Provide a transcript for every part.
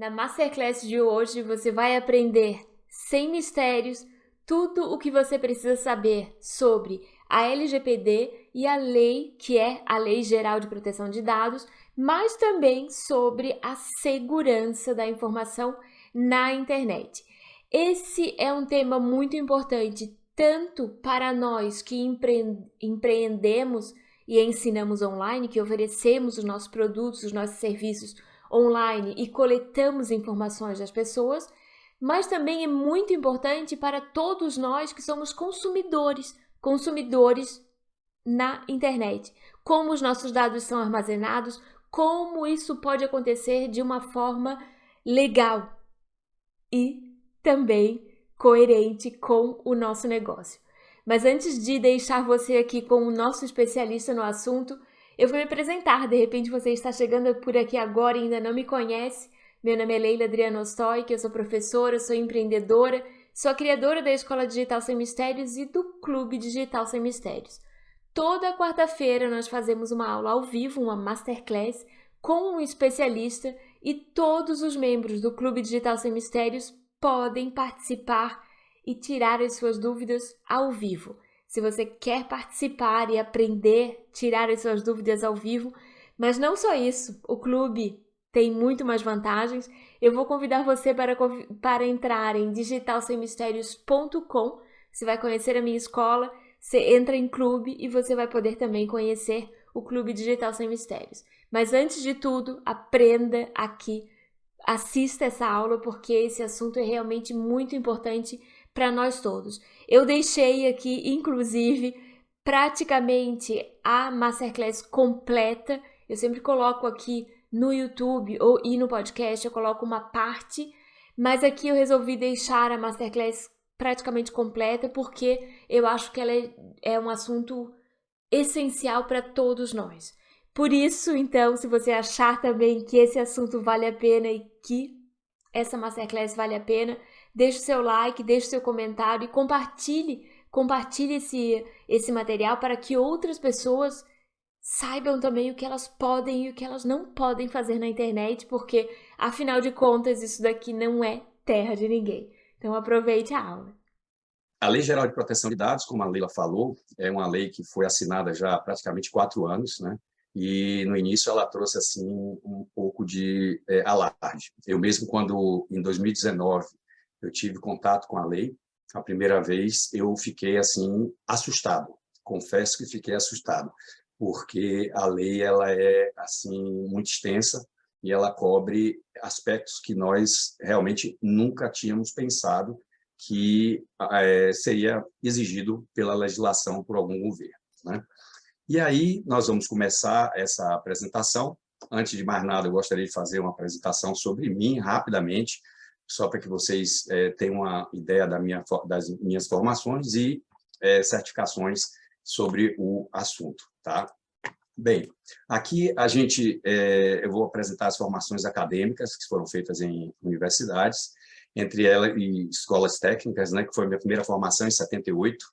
Na Masterclass de hoje você vai aprender, sem mistérios, tudo o que você precisa saber sobre a LGPD e a lei, que é a Lei Geral de Proteção de Dados, mas também sobre a segurança da informação na internet. Esse é um tema muito importante, tanto para nós que empreendemos e ensinamos online, que oferecemos os nossos produtos, os nossos serviços online e coletamos informações das pessoas, mas também é muito importante para todos nós que somos consumidores na internet. Como os nossos dados são armazenados, como isso pode acontecer de uma forma legal e também coerente com o nosso negócio. Mas antes de deixar você aqui com o nosso especialista no assunto, eu vou me apresentar. De repente você está chegando por aqui agora e ainda não me conhece. Meu nome é Leila Adriana Ostoic, eu sou professora, sou empreendedora, sou a criadora da Escola Digital Sem Mistérios e do Clube Digital Sem Mistérios. Toda quarta-feira nós fazemos uma aula ao vivo, uma masterclass, com um especialista e todos os membros do Clube Digital Sem Mistérios podem participar e tirar as suas dúvidas ao vivo. Se você quer participar e aprender, tirar as suas dúvidas ao vivo, mas não só isso, o clube tem muito mais vantagens. Eu vou convidar você para entrar em digitalsemmistérios.com. Você vai conhecer a minha escola, você entra em clube e você vai poder também conhecer o Clube Digital Sem Mistérios. Mas antes de tudo, aprenda aqui, assista essa aula porque esse assunto é realmente muito importante para nós todos. Eu deixei aqui, inclusive, praticamente a Masterclass completa. Eu sempre coloco aqui no YouTube e no podcast, eu coloco uma parte, mas aqui eu resolvi deixar a Masterclass praticamente completa porque eu acho que ela é um assunto essencial para todos nós. Por isso, então, se você achar também que esse assunto vale a pena e que essa Masterclass vale a pena, deixe o seu like, deixe o seu comentário e compartilhe esse material para que outras pessoas saibam também o que elas podem e o que elas não podem fazer na internet, porque, afinal de contas, isso daqui não é terra de ninguém. Então, aproveite a aula. A Lei Geral de Proteção de Dados, como a Leila falou, é uma lei que foi assinada já há praticamente 4 anos, né? E, no início, ela trouxe assim um pouco de alarde. Eu mesmo, quando, em 2019, eu tive contato com a lei, a primeira vez, eu fiquei assim assustado. Confesso que fiquei assustado, porque a lei ela é assim muito extensa e ela cobre aspectos que nós realmente nunca tínhamos pensado que seria exigido pela legislação por algum governo, né? E aí nós vamos começar essa apresentação. Antes de mais nada, eu gostaria de fazer uma apresentação sobre mim, rapidamente, só para que vocês tenham uma ideia das minhas formações e certificações sobre o assunto, tá? Bem, aqui eu vou apresentar as formações acadêmicas que foram feitas em universidades, entre elas e escolas técnicas, né, que foi a minha primeira formação em 78.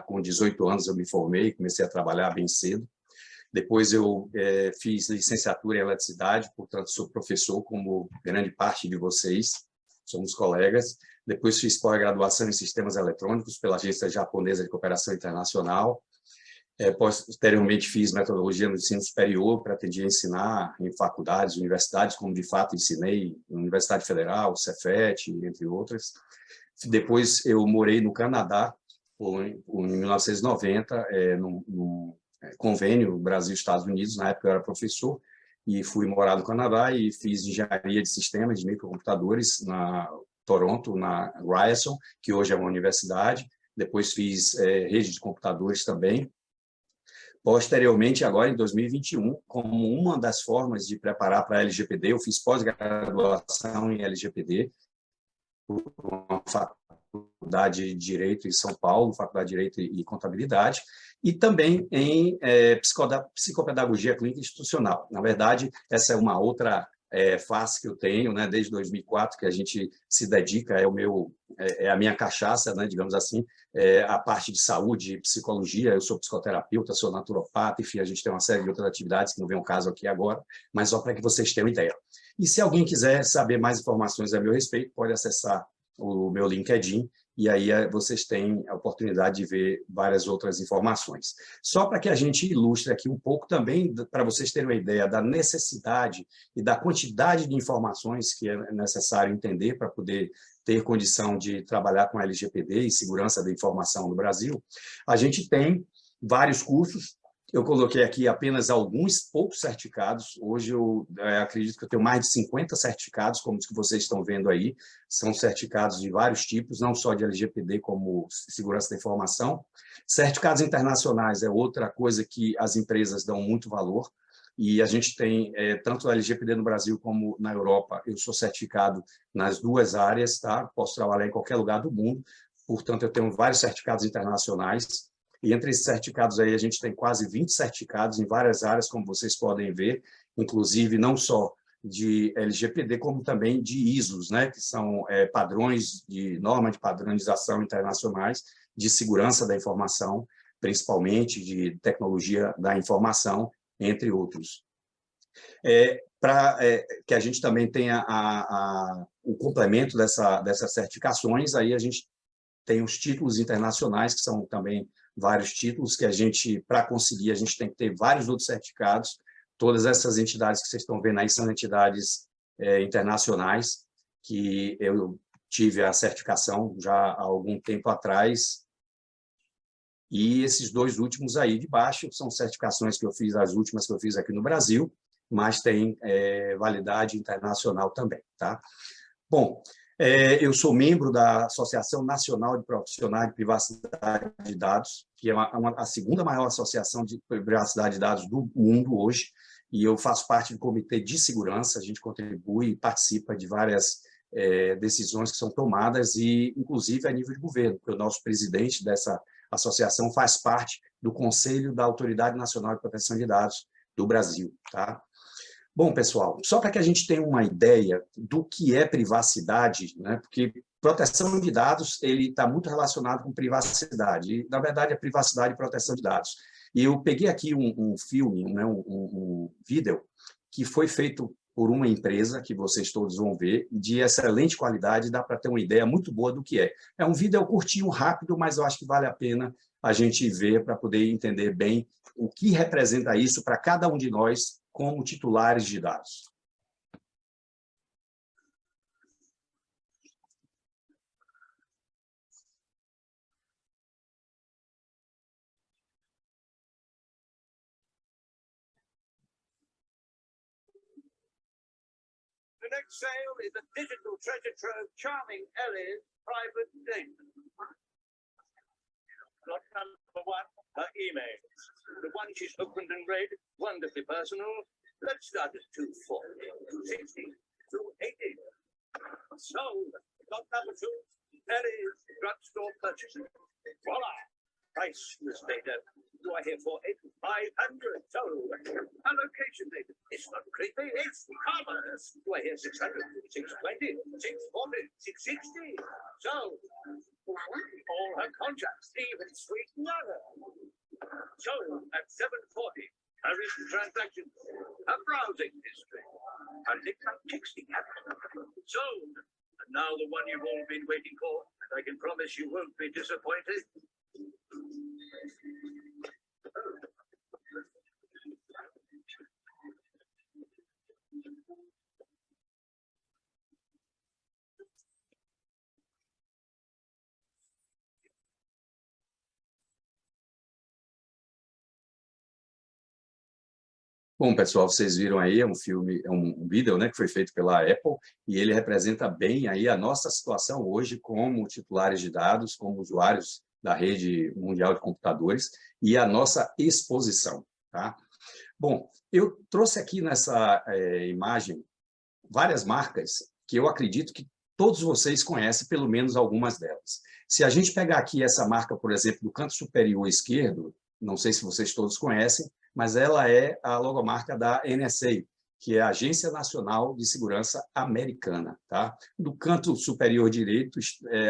Com 18 anos eu me formei, comecei a trabalhar bem cedo. Depois eu fiz licenciatura em eletricidade, portanto sou professor, como grande parte de vocês, somos colegas. Depois fiz pós-graduação em sistemas eletrônicos pela Agência Japonesa de Cooperação Internacional. Posteriormente fiz metodologia no ensino superior, pretendia ensinar em faculdades, universidades, como de fato ensinei, Universidade Federal, Cefet, entre outras. Depois eu morei no Canadá, em 1990, num convênio Brasil-Estados Unidos, na época eu era professor, e fui morar no Canadá e fiz engenharia de sistemas de microcomputadores na Toronto, na Ryerson, que hoje é uma universidade. Depois fiz rede de computadores também. Posteriormente, agora em 2021, como uma das formas de preparar para a LGPD, eu fiz pós-graduação em LGPD, por uma faculdade de Direito em São Paulo, Faculdade de Direito e Contabilidade, e também em psicopedagogia clínica institucional. Na verdade, essa é uma outra face que eu tenho, né, desde 2004, que a gente se dedica, é a minha cachaça, né, digamos assim, a parte de saúde e psicologia. Eu sou psicoterapeuta, sou naturopata, enfim, a gente tem uma série de outras atividades que não vem ao caso aqui agora, mas só para que vocês tenham ideia. E se alguém quiser saber mais informações a meu respeito, pode acessar o meu LinkedIn, e aí vocês têm a oportunidade de ver várias outras informações. Só para que a gente ilustre aqui um pouco também, para vocês terem uma ideia da necessidade e da quantidade de informações que é necessário entender para poder ter condição de trabalhar com LGPD e segurança da informação no Brasil, a gente tem vários cursos. Eu coloquei aqui apenas alguns poucos certificados. Hoje eu acredito que eu tenho mais de 50 certificados, como os que vocês estão vendo aí. São certificados de vários tipos, não só de LGPD, como segurança da informação. Certificados internacionais é outra coisa que as empresas dão muito valor. E a gente tem, tanto a LGPD no Brasil como na Europa, eu sou certificado nas duas áreas, tá? Posso trabalhar em qualquer lugar do mundo. Portanto, eu tenho vários certificados internacionais. E entre esses certificados aí, a gente tem quase 20 certificados em várias áreas, como vocês podem ver, inclusive não só de LGPD, como também de ISOs, né, que são padrões de norma de padronização internacionais de segurança da informação, principalmente de tecnologia da informação, entre outros. Para que a gente também tenha o complemento dessas certificações, aí a gente tem os títulos internacionais, que são também vários títulos que a gente, para conseguir, a gente tem que ter vários outros certificados. Todas essas entidades que vocês estão vendo aí são entidades internacionais, que eu tive a certificação já há algum tempo atrás. E esses dois últimos aí de baixo são certificações que eu fiz, as últimas que eu fiz aqui no Brasil, mas tem validade internacional também, tá? Bom, eu sou membro da Associação Nacional de Profissionais de Privacidade de Dados, que é a segunda maior associação de privacidade de dados do mundo hoje, e eu faço parte do Comitê de Segurança. A gente contribui e participa de várias decisões que são tomadas, e inclusive a nível de governo, porque o nosso presidente dessa associação faz parte do Conselho da Autoridade Nacional de Proteção de Dados do Brasil, tá? Bom, pessoal, só para que a gente tenha uma ideia do que é privacidade, né? Porque proteção de dados ele está muito relacionado com privacidade. E, na verdade, é privacidade e proteção de dados. E eu peguei aqui um filme, né? um vídeo, que foi feito por uma empresa, que vocês todos vão ver, de excelente qualidade, dá para ter uma ideia muito boa do que é. É um vídeo curtinho, rápido, mas eu acho que vale a pena a gente ver para poder entender bem o que representa isso para cada um de nós como titulares de dados. The next sale is a digital treasure trove, charming Ellie's private data. Plot number one, her email. The one she's opened and read, wonderfully personal. Let's start at 240, 260, 280. Sold. Plot number two, Ellie's drugstore purchases. Voila! Priceless data. Do I hear 500? Sold. Allocation data. It's not creepy, it's commerce. Do I hear 600, 620, 640, 660? Sold. All her contracts, even sweet Nana. Sold at 740. Her recent transactions, her browsing history, her texting habit. Sold. And now the one you've all been waiting for, and I can promise you won't be disappointed. Bom, pessoal, vocês viram aí, é um filme, é um vídeo, né, que foi feito pela Apple, e ele representa bem aí a nossa situação hoje como titulares de dados, como usuários da rede mundial de computadores, e a nossa exposição, tá? Bom, eu trouxe aqui nessa imagem várias marcas que eu acredito que todos vocês conhecem, pelo menos algumas delas. Se a gente pegar aqui essa marca, por exemplo, do canto superior esquerdo, não sei se vocês todos conhecem, mas ela é a logomarca da NSA, que é a Agência Nacional de Segurança Americana, tá? Do canto superior direito,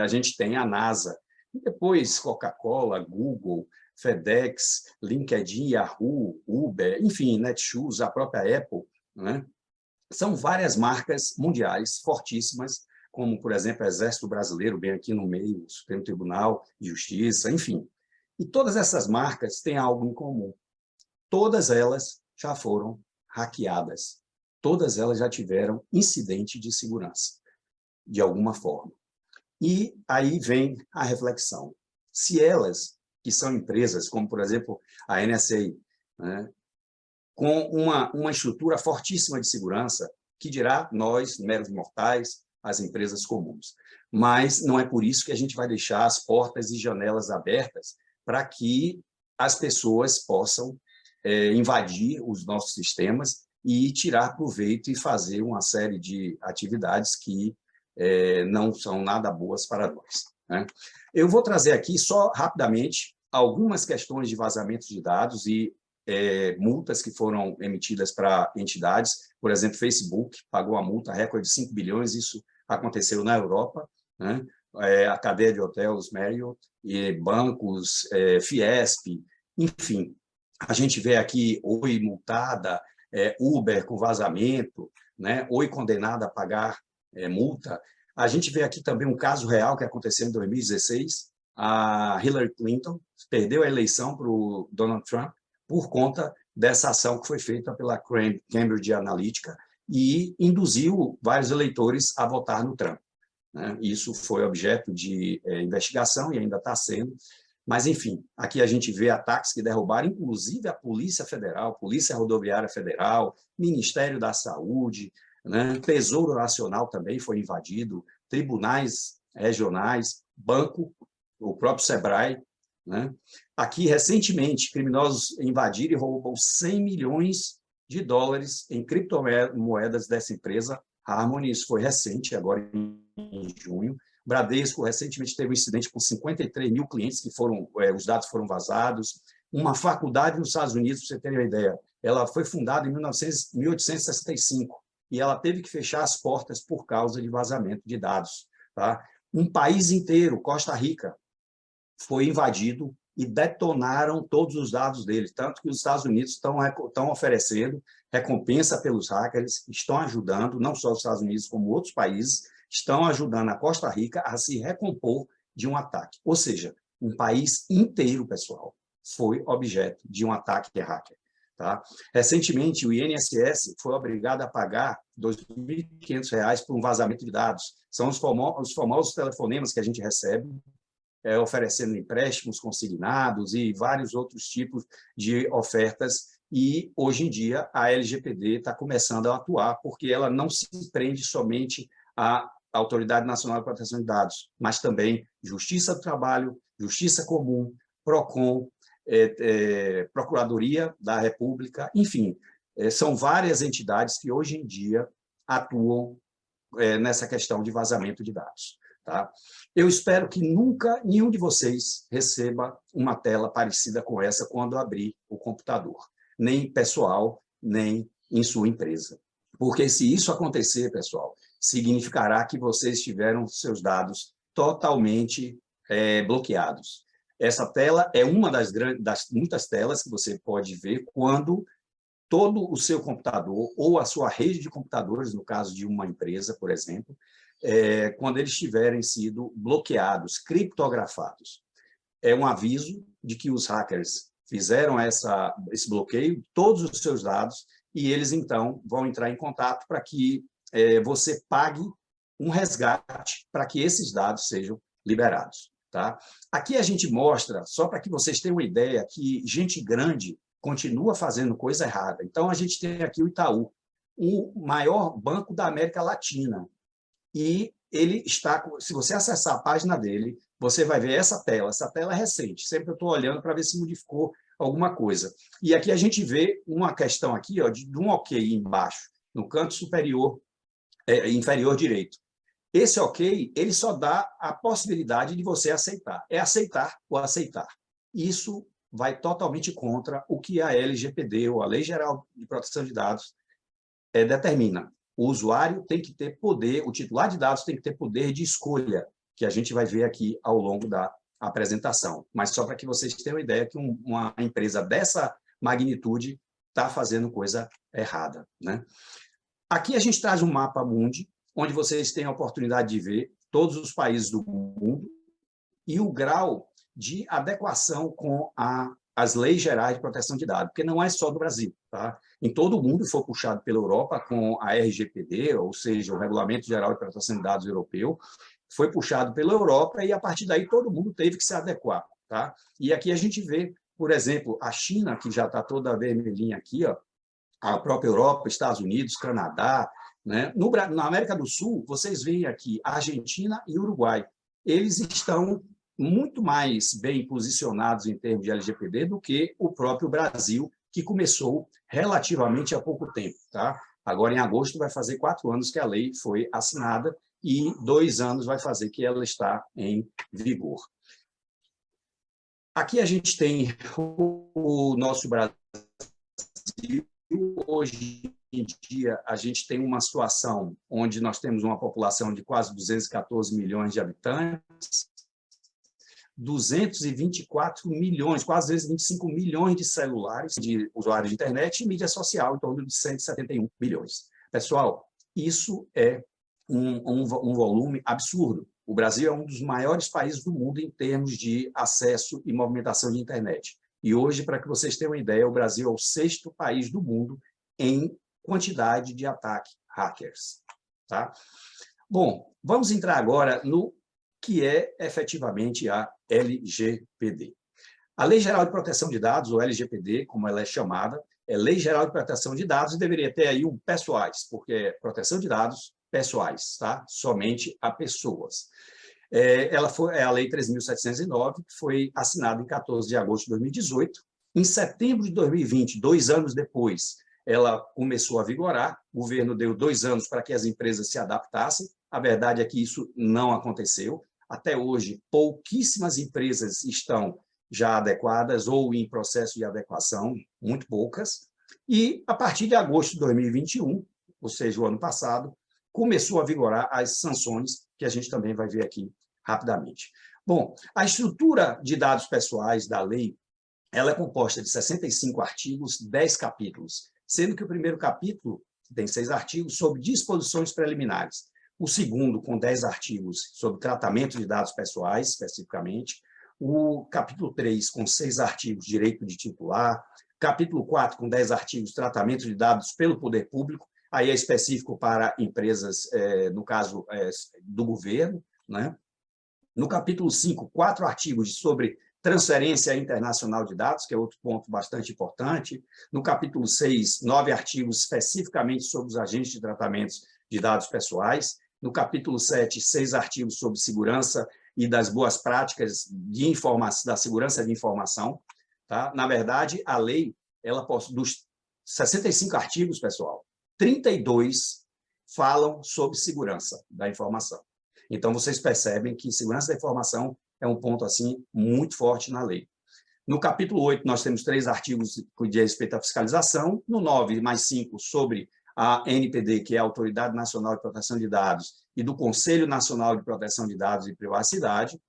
a gente tem a NASA, e depois Coca-Cola, Google, FedEx, LinkedIn, Yahoo, Uber, enfim, Netshoes, a própria Apple, né? São várias marcas mundiais fortíssimas, como, por exemplo, o Exército Brasileiro, bem aqui no meio, o Supremo Tribunal de Justiça, enfim. E todas essas marcas têm algo em comum. Todas elas já foram hackeadas. Todas elas já tiveram incidente de segurança, de alguma forma. E aí vem a reflexão. Se elas, que são empresas, como, por exemplo, a NSA, né, com uma estrutura fortíssima de segurança, que dirá nós, meros mortais, as empresas comuns. Mas não é por isso que a gente vai deixar as portas e janelas abertas para que as pessoas possam invadir os nossos sistemas e tirar proveito e fazer uma série de atividades que não são nada boas para nós, né? Eu vou trazer aqui, só rapidamente, algumas questões de vazamento de dados e multas que foram emitidas para entidades. Por exemplo, Facebook pagou a multa recorde de 5 bilhões, isso aconteceu na Europa, né? A cadeia de hotéis Marriott, e bancos, Fiesp, enfim. A gente vê aqui Oi multada, Uber com vazamento, né? Oi condenada a pagar multa. A gente vê aqui também um caso real que aconteceu em 2016, a Hillary Clinton perdeu a eleição para o Donald Trump por conta dessa ação que foi feita pela Cambridge Analytica e induziu vários eleitores a votar no Trump, né? Isso foi objeto de investigação e ainda está sendo. Mas, enfim, aqui a gente vê ataques que derrubaram, inclusive, a Polícia Federal, Polícia Rodoviária Federal, Ministério da Saúde, né? Tesouro Nacional também foi invadido, tribunais regionais, banco, o próprio Sebrae, né? Aqui, recentemente, criminosos invadiram e roubam 100 milhões de dólares em criptomoedas dessa empresa, Harmony. Isso foi recente, agora em junho. Bradesco recentemente teve um incidente com 53 mil clientes que os dados foram vazados. Uma faculdade nos Estados Unidos, para você ter uma ideia, ela foi fundada em 1865 e ela teve que fechar as portas por causa de vazamento de dados, tá? Um país inteiro, Costa Rica, foi invadido e detonaram todos os dados deles, tanto que os Estados Unidos estão oferecendo recompensa pelos hackers, estão ajudando, não só os Estados Unidos, como outros países, estão ajudando a Costa Rica a se recompor de um ataque. Ou seja, um país inteiro, pessoal, foi objeto de um ataque hacker, tá? Recentemente, o INSS foi obrigado a pagar R$ 2.500 por um vazamento de dados. São os famosos telefonemas que a gente recebe, oferecendo empréstimos consignados e vários outros tipos de ofertas. E, hoje em dia, a LGPD está começando a atuar, porque ela não se prende somente à Autoridade Nacional de Proteção de Dados, mas também Justiça do Trabalho, Justiça Comum, PROCON, Procuradoria da República, enfim, são várias entidades que, hoje em dia, atuam nessa questão de vazamento de dados, tá? Eu espero que nunca nenhum de vocês receba uma tela parecida com essa quando abrir o computador, nem pessoal, nem em sua empresa. Porque se isso acontecer, pessoal, significará que vocês tiveram seus dados totalmente bloqueados. Essa tela é uma das muitas telas que você pode ver quando todo o seu computador ou a sua rede de computadores, no caso de uma empresa, por exemplo, quando eles tiverem sido bloqueados, criptografados. É um aviso de que os hackers fizeram esse bloqueio de todos os seus dados e eles, então, vão entrar em contato para que você pague um resgate para que esses dados sejam liberados, tá? Aqui a gente mostra, só para que vocês tenham uma ideia, que gente grande continua fazendo coisa errada. Então, a gente tem aqui o Itaú, o maior banco da América Latina. E ele está, se você acessar a página dele, você vai ver essa tela é recente, sempre eu estou olhando para ver se modificou alguma coisa. E aqui a gente vê uma questão aqui, ó, de um OK embaixo, no canto superior, inferior direito. Esse OK, ele só dá a possibilidade de você aceitar. É aceitar ou aceitar. Isso vai totalmente contra o que a LGPD, ou a Lei Geral de Proteção de Dados, determina. O usuário tem que ter poder, o titular de dados tem que ter poder de escolha, que a gente vai ver aqui ao longo da apresentação. Mas só para que vocês tenham uma ideia que uma empresa dessa magnitude está fazendo coisa errada, né? Aqui a gente traz um mapa mundi, onde vocês têm a oportunidade de ver todos os países do mundo e o grau de adequação com as leis gerais de proteção de dados, porque não é só do Brasil. Tá? Em todo o mundo foi puxado pela Europa com a RGPD, ou seja, o Regulamento Geral de Proteção de Dados Europeu, foi puxado pela Europa e, a partir daí, todo mundo teve que se adequar. Tá? E aqui a gente vê, por exemplo, a China, que já está toda vermelhinha aqui, ó, a própria Europa, Estados Unidos, Canadá, né? Na América do Sul, vocês veem aqui Argentina e Uruguai. Eles estão muito mais bem posicionados em termos de LGPD do que o próprio Brasil, que começou relativamente há pouco tempo. Tá? Agora, em agosto, vai fazer 4 anos que a lei foi assinada e 2 anos vai fazer que ela está em vigor. Aqui a gente tem o nosso Brasil. Hoje em dia, a gente tem uma situação onde nós temos uma população de quase 214 milhões de habitantes, 224 milhões, quase 25 milhões de celulares, de usuários de internet e mídia social, em torno de 171 milhões. Pessoal, isso é um volume absurdo. O Brasil é um dos maiores países do mundo em termos de acesso e movimentação de internet. E hoje, para que vocês tenham uma ideia, o Brasil é o 6º país do mundo em quantidade de ataques hackers. Tá? Bom, vamos entrar agora no que é efetivamente a LGPD. A Lei Geral de Proteção de Dados, ou LGPD, como ela é chamada, é Lei Geral de Proteção de Dados e deveria ter aí um pessoais, porque é proteção de dados pessoais, tá? Somente a pessoas. Ela é a Lei 3.709, que foi assinada em 14 de agosto de 2018. Em setembro de 2020, 2 anos depois, ela começou a vigorar. O governo deu 2 anos para que as empresas se adaptassem. A verdade é que isso não aconteceu. Até hoje, pouquíssimas empresas estão já adequadas ou em processo de adequação, muito poucas. E, a partir de agosto de 2021, ou seja, o ano passado, começou a vigorar as sanções, que a gente também vai ver aqui rapidamente. Bom, a estrutura de dados pessoais da lei, ela é composta de 65 artigos, 10 capítulos, sendo que o primeiro capítulo tem 6 artigos sobre disposições preliminares, o segundo com 10 artigos sobre tratamento de dados pessoais, especificamente, o capítulo 3 com 6 artigos, direito de titular, capítulo 4 com 10 artigos, tratamento de dados pelo poder público, aí é específico para empresas, no caso do governo, né? No capítulo 5, 4 artigos sobre transferência internacional de dados, que é outro ponto bastante importante. No capítulo 6, 9 artigos especificamente sobre os agentes de tratamentos de dados pessoais. No capítulo 7, 6 artigos sobre segurança e das boas práticas de informação, da segurança de informação. Tá? Na verdade, a lei, ela dos 65 artigos, pessoal, 32 falam sobre segurança da informação. Então, vocês percebem que segurança da informação é um ponto assim muito forte na lei. No capítulo 8, nós temos 3 artigos que dizem respeito à fiscalização. No 9, mais 5, sobre a NPD, que é a Autoridade Nacional de Proteção de Dados, e do Conselho Nacional de Proteção de Dados e Privacidade.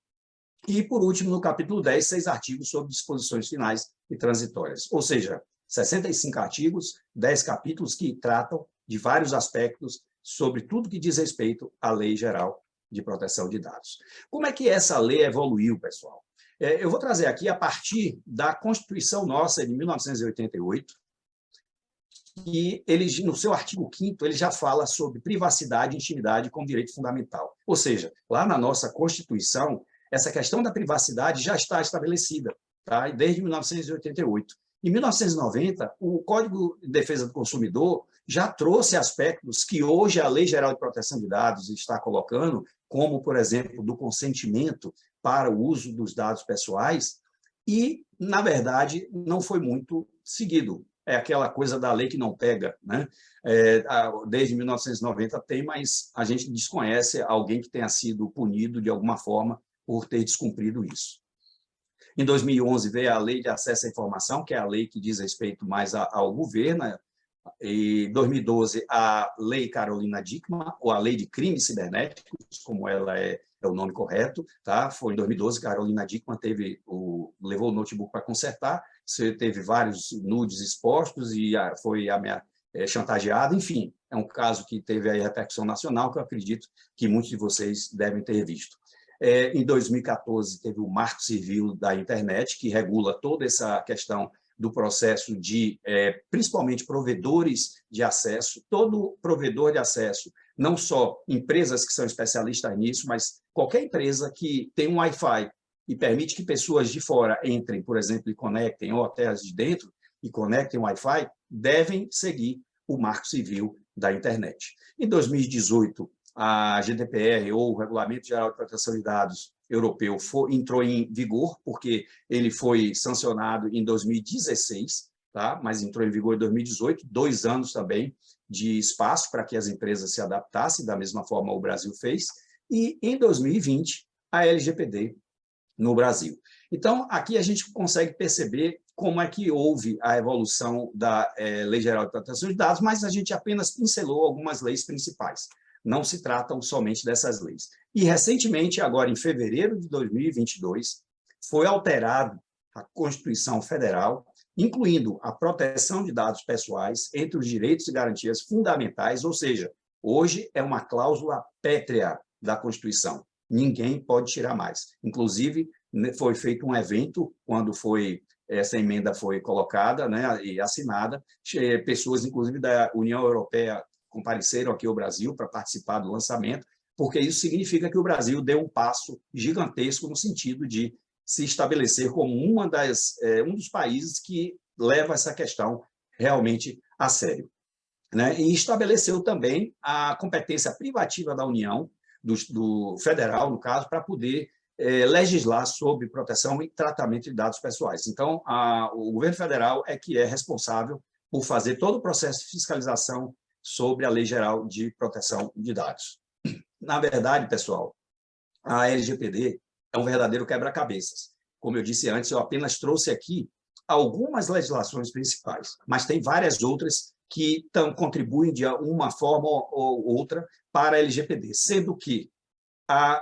E, por último, no capítulo 10, 6 artigos sobre disposições finais e transitórias. Ou seja, 65 artigos, 10 capítulos que tratam de vários aspectos sobre tudo que diz respeito à Lei Geral de Proteção de Dados. Como é que essa lei evoluiu, pessoal? Eu vou trazer aqui a partir da Constituição nossa de 1988, e ele, no seu artigo 5º, ele já fala sobre privacidade e intimidade como direito fundamental. Ou seja, lá na nossa Constituição, essa questão da privacidade já está estabelecida, tá? Desde 1988. Em 1990, o Código de Defesa do Consumidor já trouxe aspectos que hoje a Lei Geral de Proteção de Dados está colocando, como, por exemplo, do consentimento para o uso dos dados pessoais, e, na verdade, não foi muito seguido. É aquela coisa da lei que não pega, né? Desde 1990 tem, mas a gente desconhece alguém que tenha sido punido de alguma forma por ter descumprido isso. Em 2011 veio a Lei de Acesso à Informação, que é a lei que diz respeito mais ao governo. Em 2012, a Lei Carolina Dickmann, ou a Lei de Crimes Cibernéticos, como ela é o nome correto, tá? Foi em 2012 que a Carolina Dickmann levou o notebook para consertar, você teve vários nudes expostos e foi chantageado, enfim, é um caso que teve aí repercussão nacional, que eu acredito que muitos de vocês devem ter visto. Em 2014, teve o Marco Civil da Internet, que regula toda essa questão do processo de, principalmente, provedores de acesso. Todo provedor de acesso, não só empresas que são especialistas nisso, mas qualquer empresa que tem um Wi-Fi e permite que pessoas de fora entrem, por exemplo, e conectem, ou até as de dentro, e conectem o Wi-Fi, devem seguir o Marco Civil da Internet. Em 2018, a GDPR, ou o Regulamento Geral de Proteção de Dados europeu, entrou em vigor, porque ele foi sancionado em 2016, tá? Mas entrou em vigor em 2018, 2 anos também de espaço para que as empresas se adaptassem, da mesma forma o Brasil fez, e em 2020, a LGPD no Brasil. Então, aqui a gente consegue perceber como é que houve a evolução da Lei Geral de Proteção de Dados, mas a gente apenas pincelou algumas leis principais. Não se tratam somente dessas leis. E, recentemente, agora em fevereiro de 2022, foi alterado a Constituição Federal, incluindo a proteção de dados pessoais entre os direitos e garantias fundamentais, ou seja, hoje é uma cláusula pétrea da Constituição. Ninguém pode tirar mais. Inclusive, foi feito um evento, quando essa emenda foi colocada, né, e assinada, pessoas, inclusive, da União Europeia compareceram aqui ao Brasil para participar do lançamento, porque isso significa que o Brasil deu um passo gigantesco no sentido de se estabelecer como um dos países que leva essa questão realmente a sério, né? E estabeleceu também a competência privativa da União, do federal, no caso, para poder legislar sobre proteção e tratamento de dados pessoais. Então, o governo federal é que é responsável por fazer todo o processo de fiscalização sobre a Lei Geral de Proteção de Dados. Na verdade, pessoal, a LGPD é um verdadeiro quebra-cabeças. Como eu disse antes, eu apenas trouxe aqui algumas legislações principais, mas tem várias outras que contribuem de uma forma ou outra para a LGPD, sendo que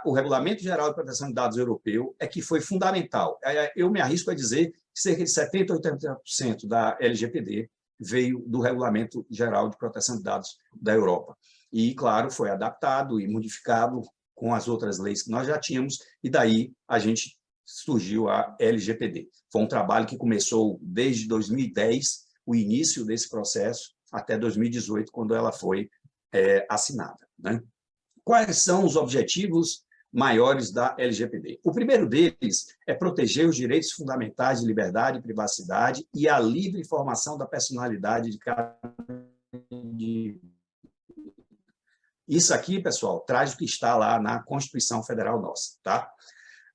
o Regulamento Geral de Proteção de Dados Europeu é que foi fundamental. Eu me arrisco a dizer que cerca de 70% a 80% da LGPD veio do Regulamento Geral de Proteção de Dados da Europa. E, claro, foi adaptado e modificado com as outras leis que nós já tínhamos, e daí a gente surgiu a LGPD. Foi um trabalho que começou desde 2010, o início desse processo, até 2018, quando ela foi assinada, né? Quais são os objetivos maiores da LGPD? O primeiro deles é proteger os direitos fundamentais de liberdade, privacidade e a livre informação da personalidade de cada indivíduo. Isso aqui, pessoal, traz o que está lá na Constituição Federal nossa, tá?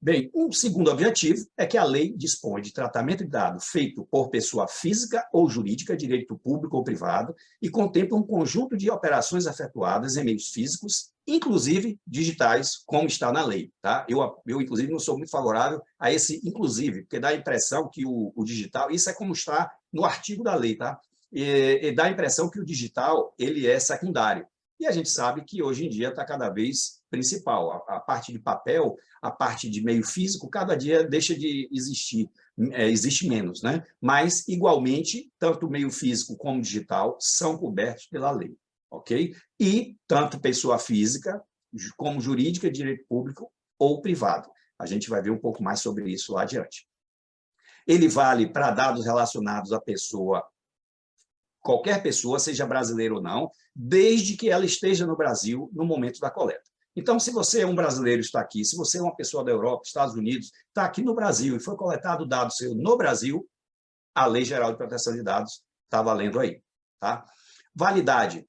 Bem, um segundo objetivo é que a lei dispõe de tratamento de dados feito por pessoa física ou jurídica, direito público ou privado, e contempla um conjunto de operações efetuadas em meios físicos, inclusive digitais, como está na lei, tá? Eu inclusive, não sou muito favorável a esse inclusive, porque dá a impressão que o digital, isso é como está no artigo da lei, tá? E dá a impressão que o digital, ele é secundário. E a gente sabe que hoje em dia está cada vez principal. A parte de papel, a parte de meio físico, cada dia deixa de existir, existe menos, né? Mas, igualmente, tanto o meio físico como o digital são cobertos pela lei, ok? E tanto pessoa física, como jurídica, direito público ou privado. A gente vai ver um pouco mais sobre isso lá adiante. Ele vale para dados relacionados à pessoa, qualquer pessoa, seja brasileira ou não, desde que ela esteja no Brasil no momento da coleta. Então, se você é um brasileiro e está aqui, se você é uma pessoa da Europa, Estados Unidos, está aqui no Brasil e foi coletado dado seu no Brasil, a Lei Geral de Proteção de Dados está valendo aí, tá? Validade.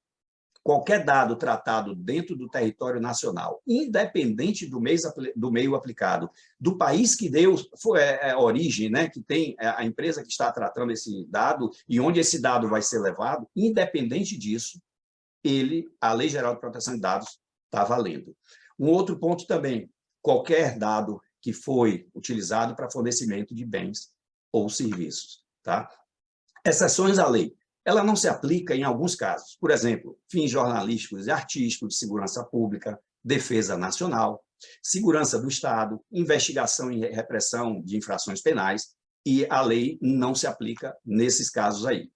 Qualquer dado tratado dentro do território nacional, independente do meio aplicado, do país que deu a origem, né, que tem a empresa que está tratando esse dado e onde esse dado vai ser levado, independente disso, a Lei Geral de Proteção de Dados está valendo. Um outro ponto também, qualquer dado que foi utilizado para fornecimento de bens ou serviços, tá? Exceções à lei. Ela não se aplica em alguns casos. Por exemplo, fins jornalísticos e artísticos, de segurança pública, defesa nacional, segurança do Estado, investigação e repressão de infrações penais, e a lei não se aplica nesses casos aí.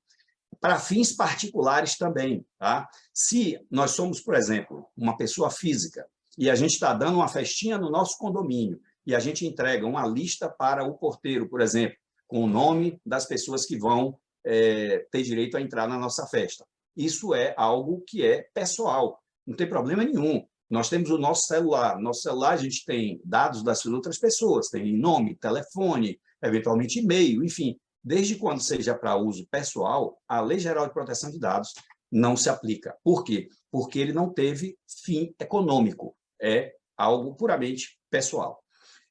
para fins particulares também. Tá? Se nós somos, por exemplo, uma pessoa física e a gente está dando uma festinha no nosso condomínio e a gente entrega uma lista para o porteiro, por exemplo, com o nome das pessoas que vão ter direito a entrar na nossa festa. Isso é algo que é pessoal, não tem problema nenhum. Nós temos o nosso celular. No nosso celular, a gente tem dados das outras pessoas, tem nome, telefone, eventualmente e-mail, enfim. Desde quando seja para uso pessoal, a Lei Geral de Proteção de Dados não se aplica. Por quê? Porque ele não teve fim econômico. É algo puramente pessoal.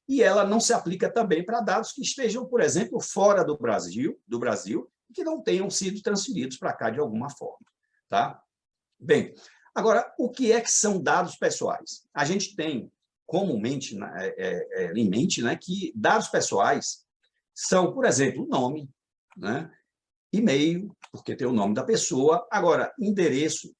E ela não se aplica também para dados que estejam, por exemplo, fora do Brasil, e que não tenham sido transferidos para cá de alguma forma. Tá? Bem, agora, o que é que são dados pessoais? A gente tem comumente em mente, né, que dados pessoais são, por exemplo, nome, né, e-mail, porque tem o nome da pessoa. Agora, endereço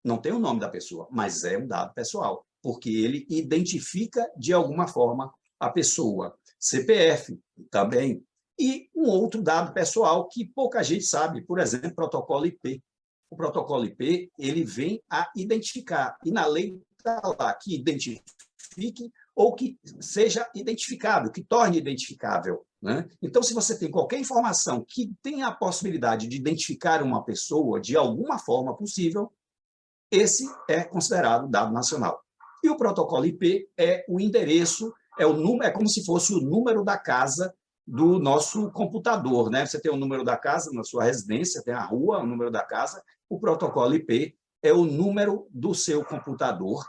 não tem o nome da pessoa, mas é um dado pessoal, porque ele identifica de alguma forma a pessoa. CPF também. E um outro dado pessoal que pouca gente sabe, por exemplo, protocolo IP. O protocolo IP, ele vem a identificar, e na lei está lá que identifique ou que seja identificável, que torne identificável. Né? Então, se você tem qualquer informação que tenha a possibilidade de identificar uma pessoa de alguma forma possível, esse é considerado dado nacional. E o protocolo IP é o endereço, é como se fosse o número da casa do nosso computador. Né? Você tem o número da casa na sua residência, tem a rua, o número da casa. O protocolo IP é o número do seu computador,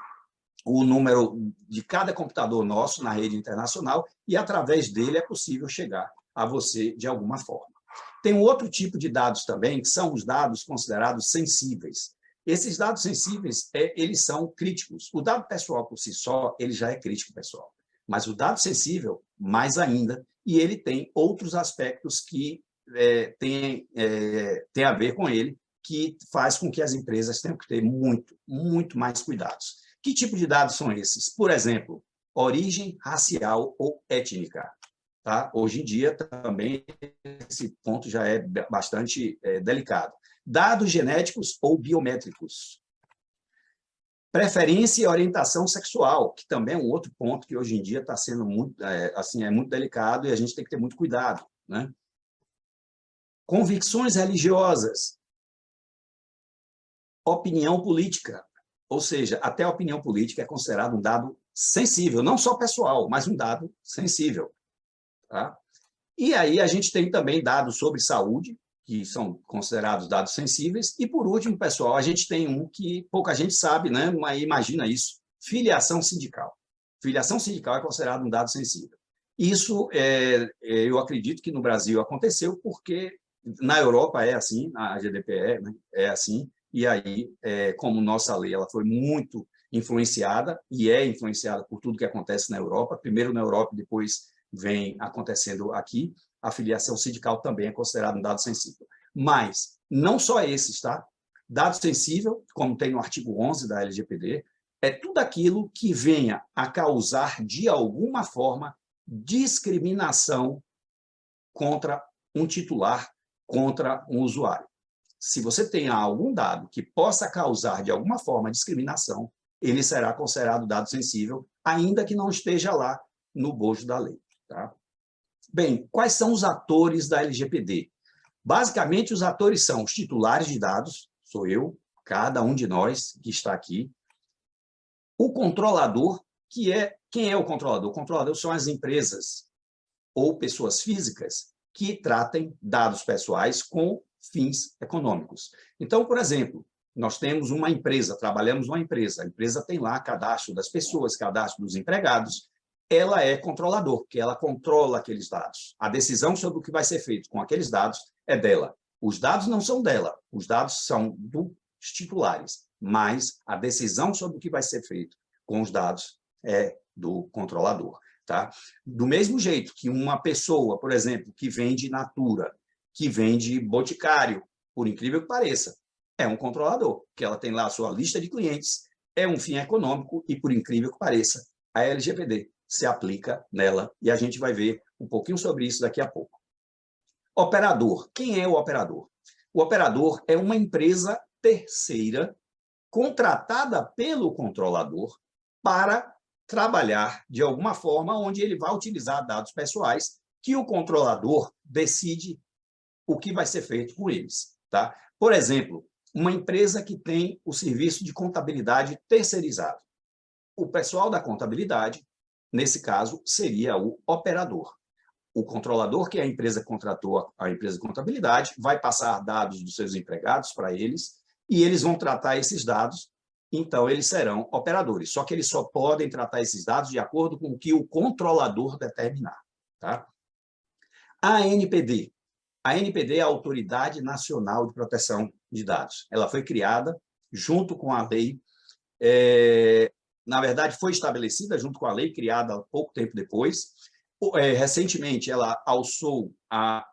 o número de cada computador nosso na rede internacional, e através dele é possível chegar a você de alguma forma. Tem um outro tipo de dados também, que são os dados considerados sensíveis. Esses dados sensíveis, eles são críticos. O dado pessoal por si só, ele já é crítico, pessoal. Mas o dado sensível, mais ainda, e ele tem outros aspectos que têm a ver com ele, que faz com que as empresas tenham que ter muito mais cuidados. Que tipo de dados são esses? Por exemplo, origem racial ou étnica. Tá? Hoje em dia, também, esse ponto já é bastante delicado. Dados genéticos ou biométricos. Preferência e orientação sexual, que também é um outro ponto que hoje em dia está sendo muito delicado e a gente tem que ter muito cuidado. Né? Convicções religiosas. Opinião política. Ou seja, até a opinião política é considerado um dado sensível, não só pessoal, mas um dado sensível. Tá? E aí a gente tem também dados sobre saúde, que são considerados dados sensíveis. E, por último, pessoal, a gente tem um que pouca gente sabe, né? Mas imagina isso, filiação sindical. Filiação sindical é considerado um dado sensível. Isso, eu acredito que no Brasil aconteceu porque na Europa é assim, na GDPR, né? É assim, e aí, como nossa lei ela foi muito influenciada, e é influenciada por tudo que acontece na Europa, primeiro na Europa, depois vem acontecendo aqui, a filiação sindical também é considerada um dado sensível. Mas não só esses, tá? Dado sensível, como tem no artigo 11 da LGPD, é tudo aquilo que venha a causar, de alguma forma, discriminação contra um titular, contra um usuário. Se você tem algum dado que possa causar, de alguma forma, discriminação, ele será considerado dado sensível, ainda que não esteja lá no bojo da lei. Tá? Bem, quais são os atores da LGPD? Basicamente, os atores são os titulares de dados, sou eu, cada um de nós que está aqui. O controlador, quem é o controlador? O controlador são as empresas ou pessoas físicas que tratem dados pessoais com fins econômicos. Então, por exemplo, nós temos uma empresa, trabalhamos numa empresa, a empresa tem lá cadastro das pessoas, cadastro dos empregados, ela é controlador, porque ela controla aqueles dados. A decisão sobre o que vai ser feito com aqueles dados é dela. Os dados não são dela, os dados são dos titulares, mas a decisão sobre o que vai ser feito com os dados é do controlador. Tá? Do mesmo jeito que uma pessoa, por exemplo, que vende Natura, que vende Boticário, por incrível que pareça, é um controlador, porque ela tem lá a sua lista de clientes, é um fim econômico e, por incrível que pareça, a LGPD se aplica nela, e a gente vai ver um pouquinho sobre isso daqui a pouco. Operador. Quem é o operador? O operador é uma empresa terceira contratada pelo controlador para trabalhar de alguma forma onde ele vai utilizar dados pessoais que o controlador decide o que vai ser feito com eles. Tá? Por exemplo, uma empresa que tem o serviço de contabilidade terceirizado. O pessoal da contabilidade, nesse caso, seria o operador. O controlador, que a empresa contratou, a empresa de contabilidade, vai passar dados dos seus empregados para eles e eles vão tratar esses dados, então eles serão operadores. Só que eles só podem tratar esses dados de acordo com o que o controlador determinar. Tá? A ANPD. A ANPD é a Autoridade Nacional de Proteção de Dados. Ela foi criada junto com a lei, na verdade, foi estabelecida junto com a lei, criada pouco tempo depois. Recentemente, ela alçou a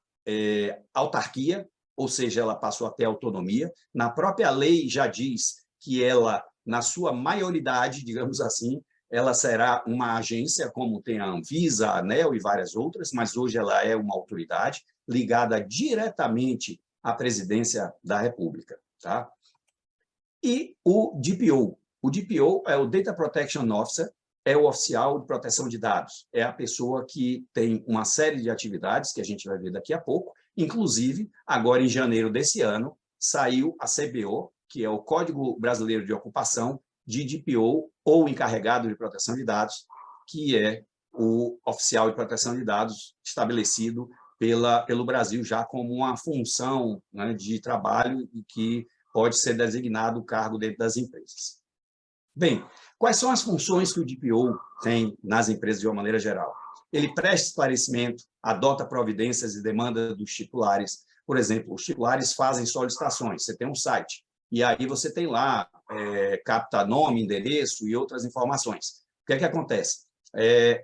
autarquia, ou seja, ela passou a ter autonomia. Na própria lei já diz que ela, na sua maioridade, digamos assim, ela será uma agência, como tem a Anvisa, a ANEEL e várias outras, mas hoje ela é uma autoridade ligada diretamente à presidência da República. Tá? E o DPO. O DPO é o Data Protection Officer, é o oficial de proteção de dados. É a pessoa que tem uma série de atividades, que a gente vai ver daqui a pouco. Inclusive, agora em janeiro desse ano, saiu a CBO, que é o Código Brasileiro de Ocupação, de DPO, ou encarregado de proteção de dados, que é o oficial de proteção de dados estabelecido pelo Brasil já como uma função, né, de trabalho e que pode ser designado o cargo dentro das empresas. Bem, quais são as funções que o DPO tem nas empresas de uma maneira geral? Ele presta esclarecimento, adota providências e demanda dos titulares. Por exemplo, os titulares fazem solicitações. Você tem um site, e aí você tem lá, capta nome, endereço e outras informações. O que é que acontece?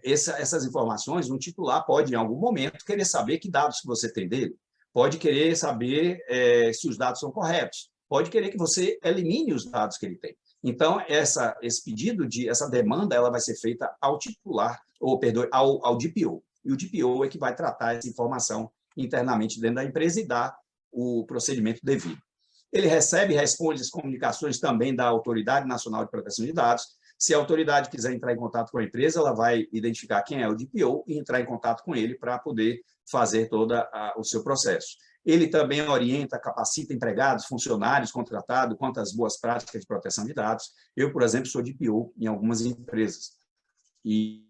Essas informações, um titular pode, em algum momento, querer saber que dados que você tem dele, pode querer saber se os dados são corretos, pode querer que você elimine os dados que ele tem. Então, esse pedido, essa demanda, ela vai ser feita ao titular, ou, perdão, ao DPO. E o DPO é que vai tratar essa informação internamente dentro da empresa e dar o procedimento devido. Ele recebe e responde as comunicações também da Autoridade Nacional de Proteção de Dados. Se a autoridade quiser entrar em contato com a empresa, ela vai identificar quem é o DPO e entrar em contato com ele para poder fazer todo o seu processo. Ele também orienta, capacita empregados, funcionários, contratados, quanto às boas práticas de proteção de dados. Eu, por exemplo, sou DPO em algumas empresas. E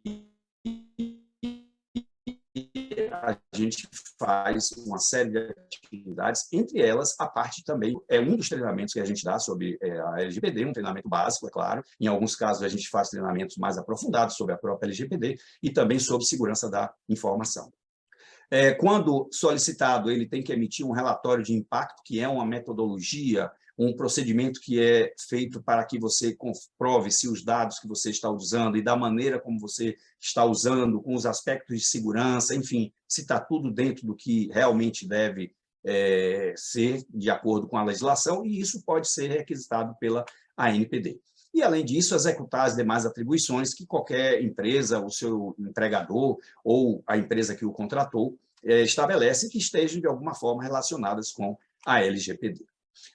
a gente faz uma série de atividades, entre elas, a parte também, um dos treinamentos que a gente dá sobre a LGPD, um treinamento básico, é claro. Em alguns casos, a gente faz treinamentos mais aprofundados sobre a própria LGPD e também sobre segurança da informação. Quando solicitado, ele tem que emitir um relatório de impacto, que é uma metodologia, um procedimento que é feito para que você comprove se os dados que você está usando e da maneira como você está usando, com os aspectos de segurança, enfim, se está tudo dentro do que realmente deve ser de acordo com a legislação, e isso pode ser requisitado pela ANPD. E, além disso, executar as demais atribuições que qualquer empresa, o seu empregador ou a empresa que o contratou estabelece que estejam, de alguma forma, relacionadas com a LGPD.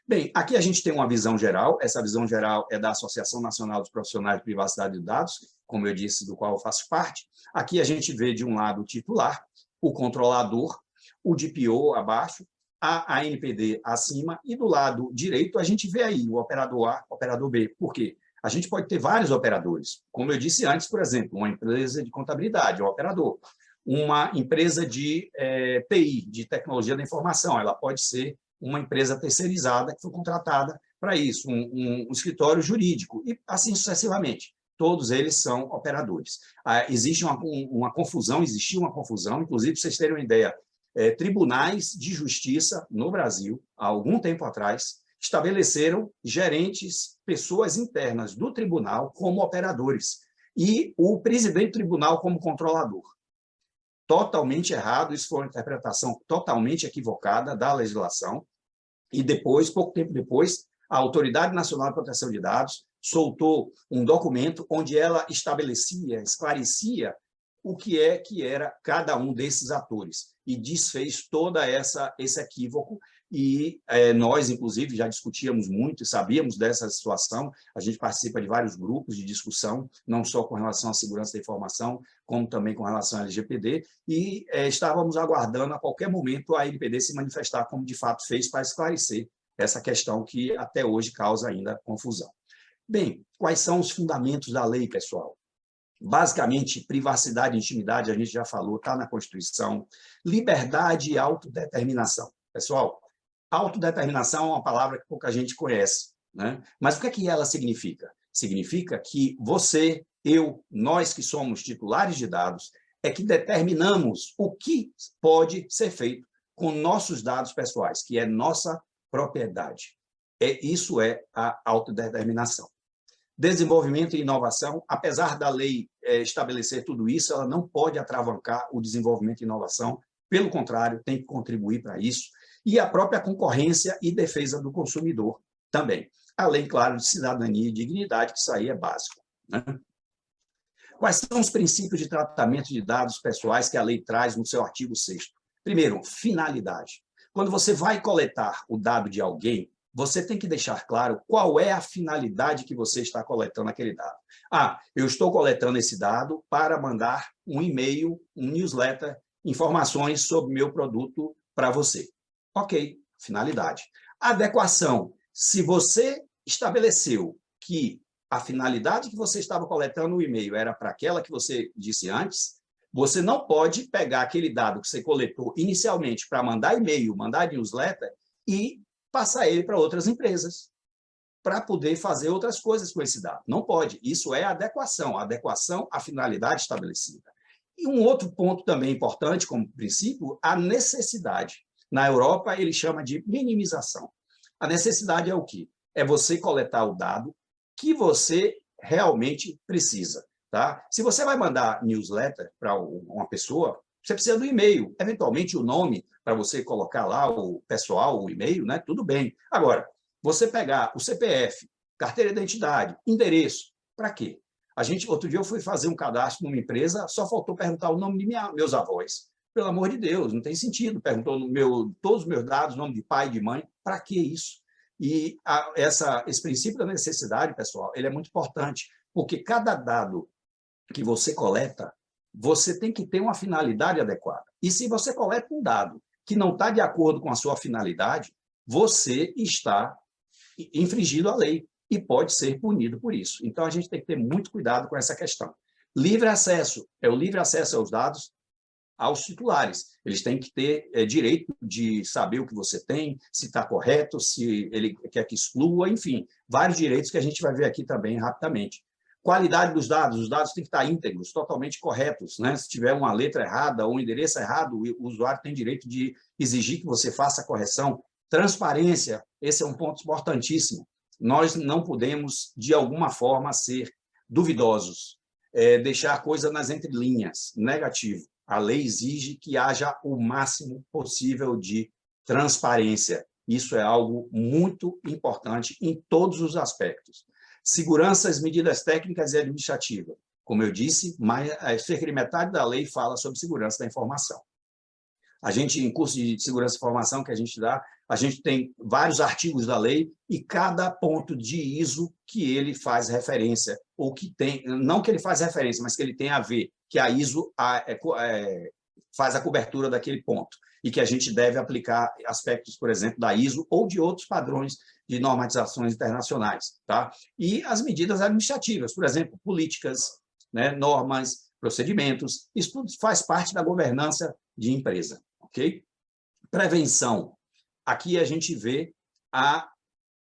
Bem, aqui a gente tem uma visão geral. Essa visão geral é da Associação Nacional dos Profissionais de Privacidade de Dados, como eu disse, do qual eu faço parte. Aqui a gente vê, de um lado, o titular, o controlador, o DPO abaixo, a ANPD acima, e do lado direito a gente vê aí o operador A, operador B. Por quê? A gente pode ter vários operadores. Como eu disse antes, por exemplo, uma empresa de contabilidade, é o operador. Uma empresa de TI, de tecnologia da informação, ela pode ser uma empresa terceirizada que foi contratada para isso, um escritório jurídico, e assim sucessivamente. Todos eles são operadores. Existia uma confusão, inclusive, para vocês terem uma ideia, tribunais de justiça no Brasil, há algum tempo atrás, estabeleceram gerentes, pessoas internas do tribunal como operadores, e o presidente do tribunal como controlador. Totalmente errado, isso foi uma interpretação totalmente equivocada da legislação, e depois, pouco tempo depois, a Autoridade Nacional de Proteção de Dados soltou um documento onde ela estabelecia, esclarecia o que era cada um desses atores, e desfez todo esse equívoco e nós, inclusive, já discutíamos muito e sabíamos dessa situação. A gente participa de vários grupos de discussão, não só com relação à segurança da informação, como também com relação à LGPD, e estávamos aguardando a qualquer momento a LGPD se manifestar como de fato fez para esclarecer essa questão que até hoje causa ainda confusão. Bem, quais são os fundamentos da lei, pessoal? Basicamente, privacidade e intimidade, a gente já falou, está na Constituição. Liberdade e autodeterminação. Pessoal, autodeterminação é uma palavra que pouca gente conhece, né? Mas o que é que ela significa? Significa que você, eu, nós que somos titulares de dados, é que determinamos o que pode ser feito com nossos dados pessoais, que é nossa propriedade. Isso é a autodeterminação. Desenvolvimento e inovação, apesar da lei estabelecer tudo isso, ela não pode atravancar o desenvolvimento e inovação, pelo contrário, tem que contribuir para isso, e a própria concorrência e defesa do consumidor também. Além, claro, de cidadania e dignidade, que isso aí é básico, né? Quais são os princípios de tratamento de dados pessoais que a lei traz no seu artigo 6º? Primeiro, finalidade. Quando você vai coletar o dado de alguém, você tem que deixar claro qual é a finalidade que você está coletando aquele dado. Eu estou coletando esse dado para mandar um e-mail, um newsletter, informações sobre meu produto para você. Ok, finalidade. Adequação. Se você estabeleceu que a finalidade que você estava coletando no e-mail era para aquela que você disse antes, você não pode pegar aquele dado que você coletou inicialmente para mandar e-mail, mandar newsletter e passar ele para outras empresas, para poder fazer outras coisas com esse dado. Não pode. Isso é adequação à finalidade estabelecida. E um outro ponto também importante, como princípio, a necessidade. Na Europa, ele chama de minimização. A necessidade é o quê? É você coletar o dado que você realmente precisa. Tá? Se você vai mandar newsletter para uma pessoa, você precisa do e-mail, eventualmente o nome, para você colocar lá o pessoal, o e-mail, né? Tudo bem. Agora, você pegar o CPF, carteira de identidade, endereço, para quê? Outro dia eu fui fazer um cadastro numa empresa, só faltou perguntar o nome de meus avós. Pelo amor de Deus, não tem sentido. Perguntou todos os meus dados, nome de pai e de mãe, para que isso? E esse princípio da necessidade, pessoal, ele é muito importante, porque cada dado que você coleta, você tem que ter uma finalidade adequada. E se você coleta um dado que não está de acordo com a sua finalidade, você está infringindo a lei e pode ser punido por isso. Então, a gente tem que ter muito cuidado com essa questão. Livre acesso, o livre acesso aos dados aos titulares. Eles têm que ter direito de saber o que você tem, se está correto, se ele quer que exclua, enfim, vários direitos que a gente vai ver aqui também rapidamente. Qualidade dos dados, os dados têm que estar íntegros, totalmente corretos, né? Se tiver uma letra errada ou um endereço errado, o usuário tem direito de exigir que você faça a correção. Transparência, esse é um ponto importantíssimo. Nós não podemos, de alguma forma, ser duvidosos, deixar a coisa nas entrelinhas, negativo. A lei exige que haja o máximo possível de transparência. Isso é algo muito importante em todos os aspectos. Segurança, as medidas técnicas e administrativas. Como eu disse, cerca de metade da lei fala sobre segurança da informação. A gente, em curso de segurança da informação que a gente dá, a gente tem vários artigos da lei e cada ponto de ISO que ele faz referência, ou que tem, não que ele faz referência, mas que ele tem a ver, que a ISO faz a cobertura daquele ponto, e que a gente deve aplicar aspectos, por exemplo, da ISO ou de outros padrões de normatizações internacionais. Tá? E as medidas administrativas, por exemplo, políticas, né, normas, procedimentos, isso tudo faz parte da governança de empresa. Okay? Prevenção. Aqui a gente vê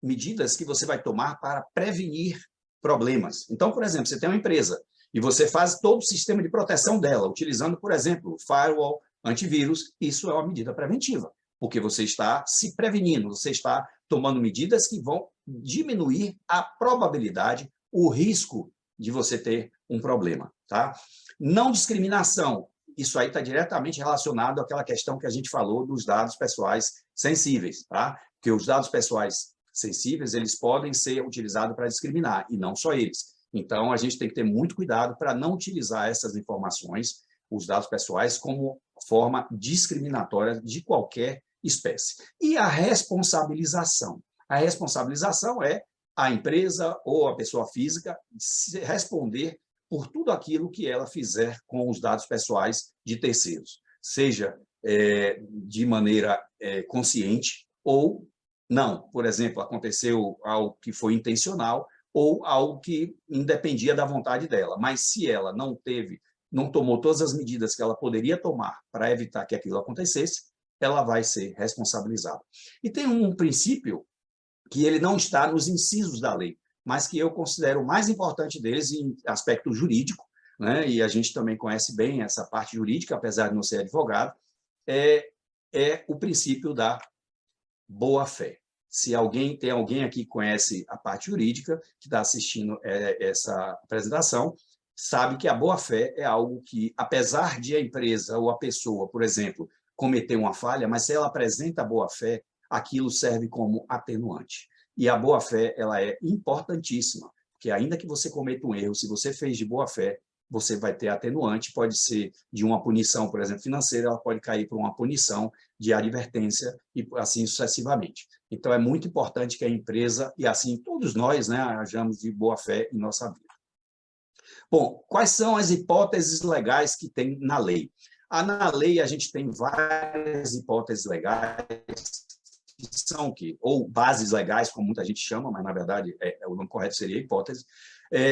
medidas que você vai tomar para prevenir problemas. Então, por exemplo, você tem uma empresa e você faz todo o sistema de proteção dela, utilizando, por exemplo, firewall, antivírus, isso é uma medida preventiva, porque você está se prevenindo, você está tomando medidas que vão diminuir a probabilidade, o risco de você ter um problema. Tá? Não discriminação. Isso aí está diretamente relacionado àquela questão que a gente falou dos dados pessoais sensíveis, tá? Porque os dados pessoais sensíveis, eles podem ser utilizados para discriminar, e não só eles. Então, a gente tem que ter muito cuidado para não utilizar essas informações, os dados pessoais, como forma discriminatória de qualquer espécie. E a responsabilização. A responsabilização é a empresa ou a pessoa física responder por tudo aquilo que ela fizer com os dados pessoais de terceiros, seja de maneira consciente ou não. Por exemplo, aconteceu algo que foi intencional ou algo que independia da vontade dela, mas se ela não tomou todas as medidas que ela poderia tomar para evitar que aquilo acontecesse, ela vai ser responsabilizada. E tem um princípio que ele não está nos incisos da lei, mas que eu considero o mais importante deles em aspecto jurídico, né? E a gente também conhece bem essa parte jurídica, apesar de não ser advogado, é o princípio da boa-fé. Se tem alguém aqui que conhece a parte jurídica, que está assistindo essa apresentação, sabe que a boa-fé é algo que, apesar de a empresa ou a pessoa, por exemplo, cometer uma falha, mas se ela apresenta a boa-fé, aquilo serve como atenuante. E a boa-fé, ela é importantíssima, porque ainda que você cometa um erro, se você fez de boa-fé, você vai ter atenuante, pode ser de uma punição, por exemplo, financeira, ela pode cair por uma punição de advertência e assim sucessivamente. Então, é muito importante que a empresa, e assim todos nós, né, hajamos de boa-fé em nossa vida. Bom, quais são as hipóteses legais que tem na lei? Na lei, a gente tem várias hipóteses legais, que são ou bases legais, como muita gente chama, mas, na verdade, o nome correto seria hipótese,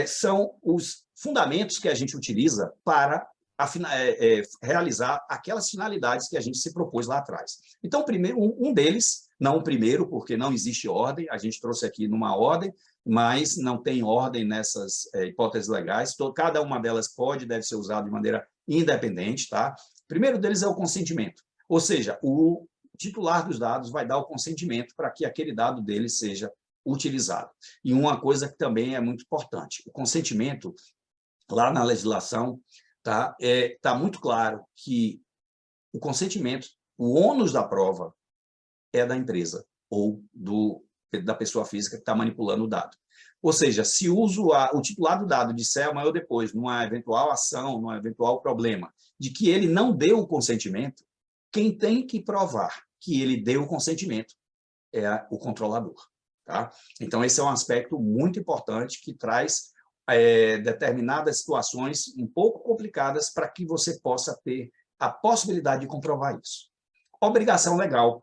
são os fundamentos que a gente utiliza para realizar aquelas finalidades que a gente se propôs lá atrás. Então, primeiro, um deles, não o primeiro, porque não existe ordem, a gente trouxe aqui numa ordem, mas não tem ordem nessas hipóteses legais, cada uma delas deve ser usada de maneira independente, tá? O primeiro deles é o consentimento, ou seja, o titular dos dados vai dar o consentimento para que aquele dado dele seja utilizado. E uma coisa que também é muito importante, o consentimento, lá na legislação, tá muito claro que o consentimento, o ônus da prova é da empresa ou da pessoa física que está manipulando o dado. Ou seja, se o titular do dado disser amanhã ou depois, numa eventual ação, num eventual problema, de que ele não deu o consentimento, quem tem que provar que ele deu o consentimento é o controlador. Tá? Então, esse é um aspecto muito importante que traz determinadas situações um pouco complicadas para que você possa ter a possibilidade de comprovar isso. Obrigação legal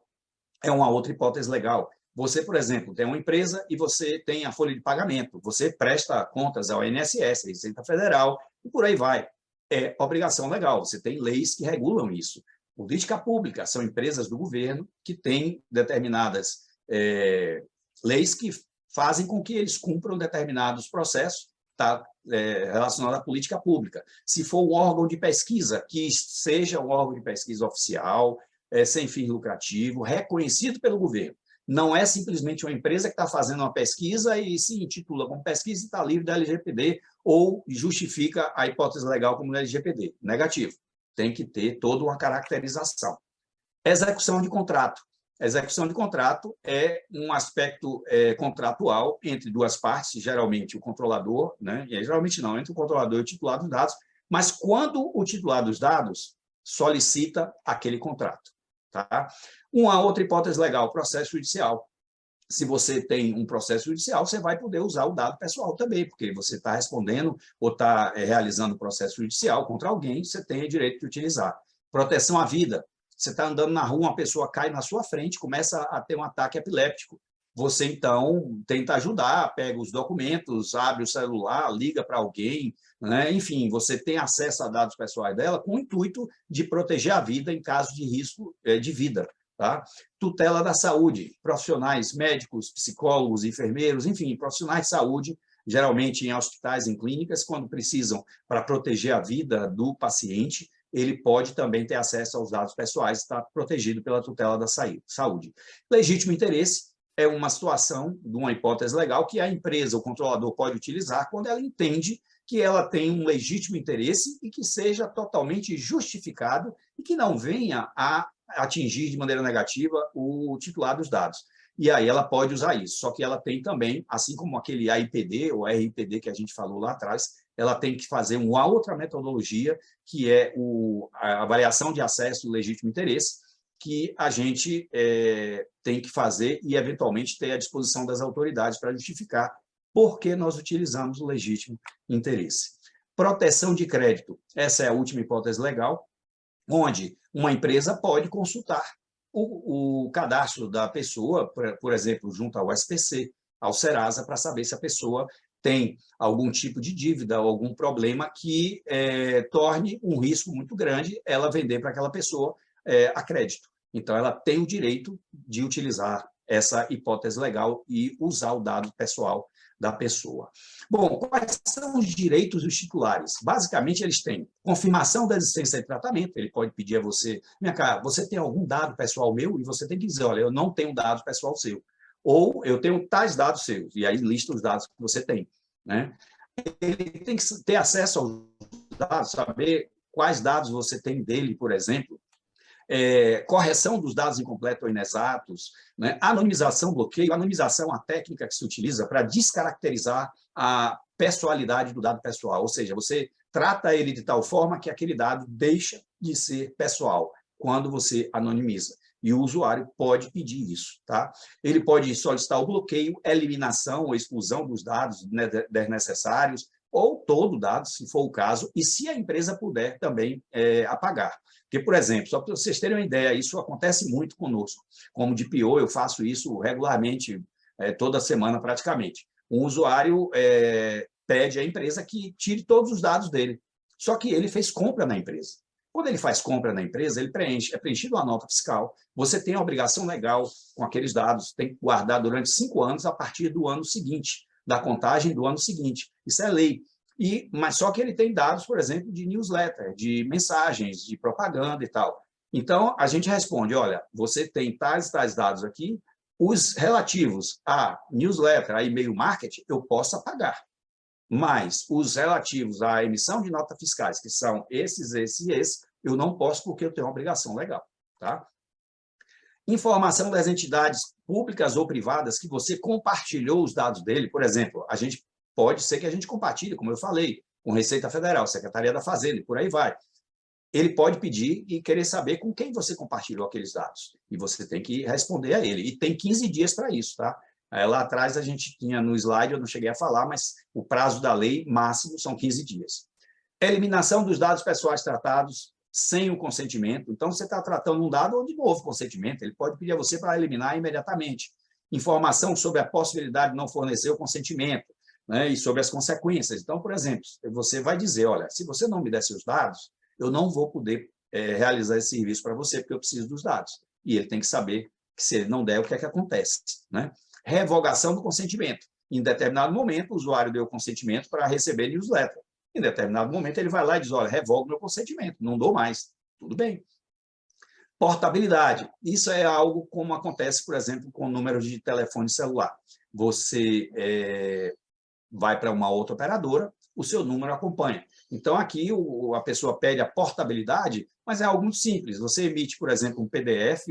é uma outra hipótese legal. Você, por exemplo, tem uma empresa e você tem a folha de pagamento, você presta contas ao INSS, Receita Federal, e por aí vai. É obrigação legal, você tem leis que regulam isso. Política pública são empresas do governo que têm determinadas leis que fazem com que eles cumpram determinados processos relacionados à política pública. Se for um órgão de pesquisa, que seja um órgão de pesquisa oficial, sem fim lucrativo, reconhecido pelo governo. Não é simplesmente uma empresa que está fazendo uma pesquisa e se intitula como pesquisa e está livre da LGPD ou justifica a hipótese legal como LGPD. Negativo. Tem que ter toda uma caracterização. Execução de contrato. Execução de contrato é um aspecto contratual entre duas partes, geralmente o controlador, né? E geralmente não, entre o controlador e o titular dos dados, mas quando o titular dos dados solicita aquele contrato. Tá? Uma outra hipótese legal, processo judicial. Se você tem um processo judicial, você vai poder usar o dado pessoal também, porque você está respondendo ou está realizando um processo judicial contra alguém, você tem o direito de utilizar. Proteção à vida. Você está andando na rua, uma pessoa cai na sua frente, começa a ter um ataque epiléptico. Você, então, tenta ajudar, pega os documentos, abre o celular, liga para alguém, né? Enfim, você tem acesso a dados pessoais dela com o intuito de proteger a vida em caso de risco de vida. Tá? Tutela da saúde, profissionais, médicos, psicólogos, enfermeiros, enfim, profissionais de saúde, geralmente em hospitais, em clínicas, quando precisam para proteger a vida do paciente, ele pode também ter acesso aos dados pessoais, está protegido pela tutela da saúde. Legítimo interesse é uma situação de uma hipótese legal que a empresa, o controlador, pode utilizar quando ela entende que ela tem um legítimo interesse e que seja totalmente justificado e que não venha a atingir de maneira negativa o titular dos dados. E aí ela pode usar isso, só que ela tem também, assim como aquele AIPD ou RIPD que a gente falou lá atrás, ela tem que fazer uma outra metodologia, que é a avaliação de acesso do legítimo interesse, que a gente tem que fazer e, eventualmente, ter à disposição das autoridades para justificar por que nós utilizamos o legítimo interesse. Proteção de crédito. Essa é a última hipótese legal, onde uma empresa pode consultar o cadastro da pessoa, por exemplo, junto ao SPC, ao Serasa, para saber se a pessoa tem algum tipo de dívida ou algum problema que torne um risco muito grande ela vender para aquela pessoa a crédito. Então, ela tem o direito de utilizar essa hipótese legal e usar o dado pessoal da pessoa. Bom, quais são os direitos dos titulares? Basicamente, eles têm confirmação da existência de tratamento, ele pode pedir a você, minha cara, você tem algum dado pessoal meu? E você tem que dizer, olha, eu não tenho dado pessoal seu. Ou eu tenho tais dados seus, e aí lista os dados que você tem. Né? Ele tem que ter acesso aos dados, saber quais dados você tem dele, por exemplo, correção dos dados incompletos ou inexatos, né? Anonimização, bloqueio. Anonimização é uma técnica que se utiliza para descaracterizar a pessoalidade do dado pessoal, ou seja, você trata ele de tal forma que aquele dado deixa de ser pessoal quando você anonimiza. E o usuário pode pedir isso. Tá? Ele pode solicitar o bloqueio, eliminação ou exclusão dos dados desnecessários, ou todo dado, se for o caso, e se a empresa puder também apagar. Porque, por exemplo, só para vocês terem uma ideia, isso acontece muito conosco. Como DPO, eu faço isso regularmente, toda semana praticamente. Um usuário pede à empresa que tire todos os dados dele, só que ele fez compra na empresa. Quando ele faz compra na empresa, ele é preenchido uma nota fiscal, você tem a obrigação legal com aqueles dados, tem que guardar durante 5 anos a partir do ano seguinte, da contagem do ano seguinte. Isso é lei. Mas só que ele tem dados, por exemplo, de newsletter, de mensagens, de propaganda e tal. Então, a gente responde, olha, você tem tais dados aqui, os relativos a newsletter, a e-mail marketing, eu posso apagar. Mas os relativos à emissão de notas fiscais, que são esses, eu não posso porque eu tenho uma obrigação legal. Tá? Informação das entidades públicas ou privadas que você compartilhou os dados dele, por exemplo, pode ser que a gente compartilhe, como eu falei, com Receita Federal, Secretaria da Fazenda, e por aí vai. Ele pode pedir e querer saber com quem você compartilhou aqueles dados. E você tem que responder a ele. E tem 15 dias para isso, tá? Lá atrás a gente tinha no slide, eu não cheguei a falar, mas o prazo da lei máximo são 15 dias. Eliminação dos dados pessoais tratados sem o consentimento. Então, você está tratando um dado ou de novo consentimento, ele pode pedir a você para eliminar imediatamente. Informação sobre a possibilidade de não fornecer o consentimento, né, e sobre as consequências. Então, por exemplo, você vai dizer, olha, se você não me der seus dados, eu não vou poder realizar esse serviço para você, porque eu preciso dos dados. E ele tem que saber que, se ele não der, o que é que acontece. Né? Revogação do consentimento. Em determinado momento, o usuário deu consentimento para receber newsletter. Em determinado momento, ele vai lá e diz, olha, revogo meu consentimento, não dou mais. Tudo bem. Portabilidade. Isso é algo como acontece, por exemplo, com números de telefone celular. Você vai para uma outra operadora, o seu número acompanha. Então, aqui a pessoa pede a portabilidade, mas é algo muito simples. Você emite, por exemplo, um PDF,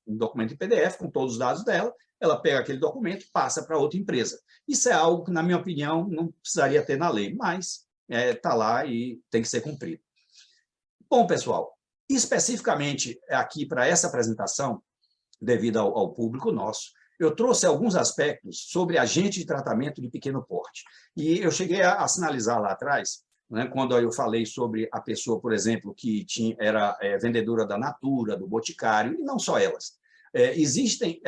um documento em PDF com todos os dados dela, ela pega aquele documento e passa para outra empresa. Isso é algo que, na minha opinião, não precisaria ter na lei, mas está lá e tem que ser cumprido. Bom, pessoal, especificamente aqui para essa apresentação, devido ao público nosso, eu trouxe alguns aspectos sobre agente de tratamento de pequeno porte. E eu cheguei a sinalizar lá atrás, né, quando eu falei sobre a pessoa, por exemplo, que era vendedora da Natura, do Boticário, e não só elas. Existem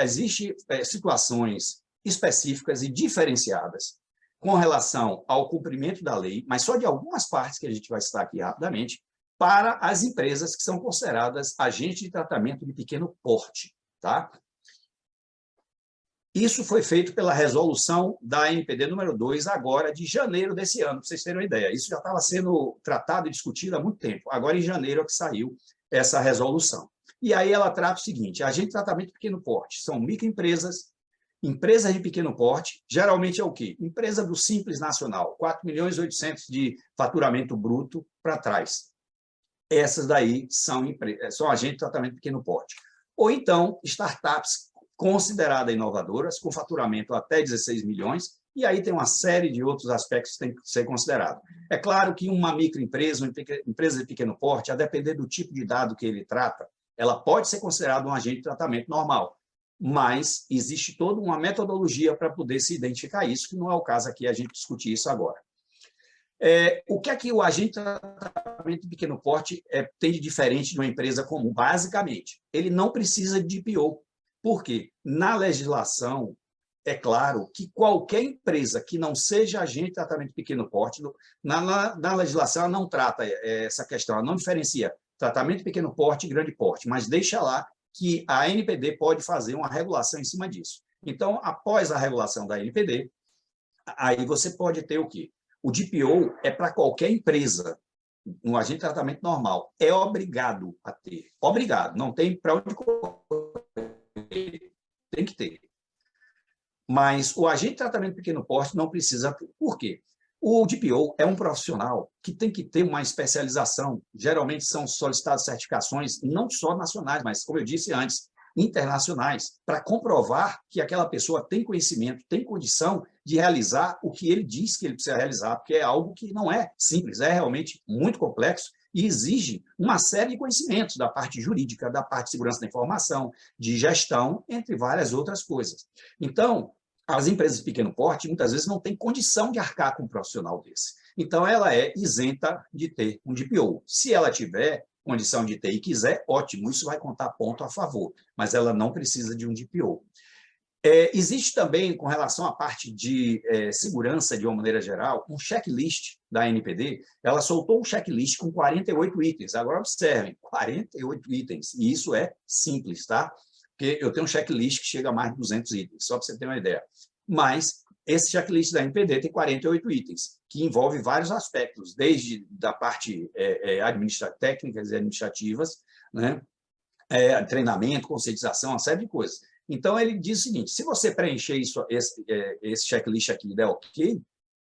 situações específicas e diferenciadas com relação ao cumprimento da lei, mas só de algumas partes que a gente vai citar aqui rapidamente, para as empresas que são consideradas agentes de tratamento de pequeno porte. Tá? Isso foi feito pela resolução da NPD número 2, agora de janeiro desse ano, para vocês terem uma ideia. Isso já estava sendo tratado e discutido há muito tempo. Agora, em janeiro, é que saiu essa resolução. E aí ela trata o seguinte, agente de tratamento de pequeno porte são microempresas, empresas de pequeno porte, geralmente é o quê? Empresa do Simples Nacional, 4.800.000 de faturamento bruto para trás. Essas daí são agentes de tratamento de pequeno porte. Ou então, startups consideradas inovadoras, com faturamento até 16 milhões, e aí tem uma série de outros aspectos que tem que ser considerado. É claro que uma microempresa, uma empresa de pequeno porte, a depender do tipo de dado que ele trata, ela pode ser considerada um agente de tratamento normal, mas existe toda uma metodologia para poder se identificar isso, que não é o caso aqui a gente discutir isso agora. O que é que o agente de tratamento de pequeno porte tem de diferente de uma empresa comum? Basicamente, ele não precisa de DPO. Por quê? Na legislação, é claro que qualquer empresa que não seja agente de tratamento de pequeno porte, na legislação ela não trata essa questão, ela não diferencia tratamento de pequeno porte e grande porte, mas deixa lá que a ANPD pode fazer uma regulação em cima disso. Então, após a regulação da ANPD, aí você pode ter o quê? O DPO é para qualquer empresa, um agente de tratamento normal, é obrigado a ter. Obrigado, não tem para onde correr, tem que ter. Mas o agente de tratamento de pequeno porte não precisa ter. Por quê? O DPO é um profissional que tem que ter uma especialização. Geralmente são solicitadas certificações, não só nacionais, mas, como eu disse antes, internacionais, para comprovar que aquela pessoa tem conhecimento, tem condição de realizar o que ele diz que ele precisa realizar, porque é algo que não é simples, é realmente muito complexo e exige uma série de conhecimentos da parte jurídica, da parte de segurança da informação, de gestão, entre várias outras coisas. Então, as empresas de pequeno porte, muitas vezes, não têm condição de arcar com um profissional desse. Então, ela é isenta de ter um DPO. Se ela tiver condição de ter e quiser, ótimo, isso vai contar ponto a favor, mas ela não precisa de um DPO. Existe também, com relação à parte de segurança, de uma maneira geral, um checklist da ANPD. Ela soltou um checklist com 48 itens. Agora, observem, 48 itens. E isso é simples, tá? Porque eu tenho um checklist que chega a mais de 200 itens, só para você ter uma ideia. Mas esse checklist da ANPD tem 48 itens, que envolve vários aspectos, desde da parte técnicas e administrativas, né? Treinamento, conscientização, uma série de coisas. Então, ele diz o seguinte, se você preencher esse checklist aqui e der ok,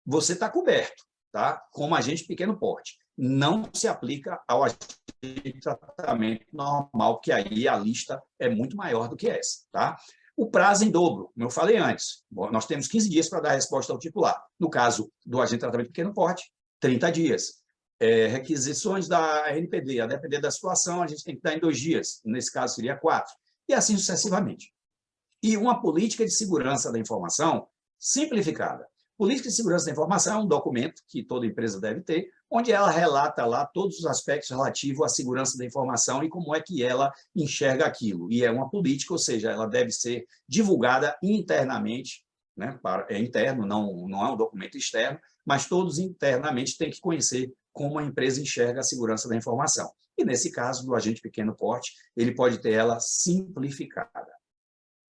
você está coberto, tá? Como agente de pequeno porte. Não se aplica ao agente de tratamento normal, que aí a lista é muito maior do que essa, tá? O prazo em dobro, como eu falei antes, nós temos 15 dias para dar resposta ao titular. No caso do agente de tratamento de pequeno porte, 30 dias. Requisições da ANPD, a depender da situação, a gente tem que dar em 2 dias, nesse caso seria 4, e assim sucessivamente. E uma política de segurança da informação simplificada. Política de segurança da informação é um documento que toda empresa deve ter, onde ela relata lá todos os aspectos relativos à segurança da informação e como é que ela enxerga aquilo. E é uma política, ou seja, ela deve ser divulgada internamente, né? É interno, não é um documento externo, mas todos internamente têm que conhecer como a empresa enxerga a segurança da informação. E, nesse caso, do agente pequeno porte, ele pode ter ela simplificada.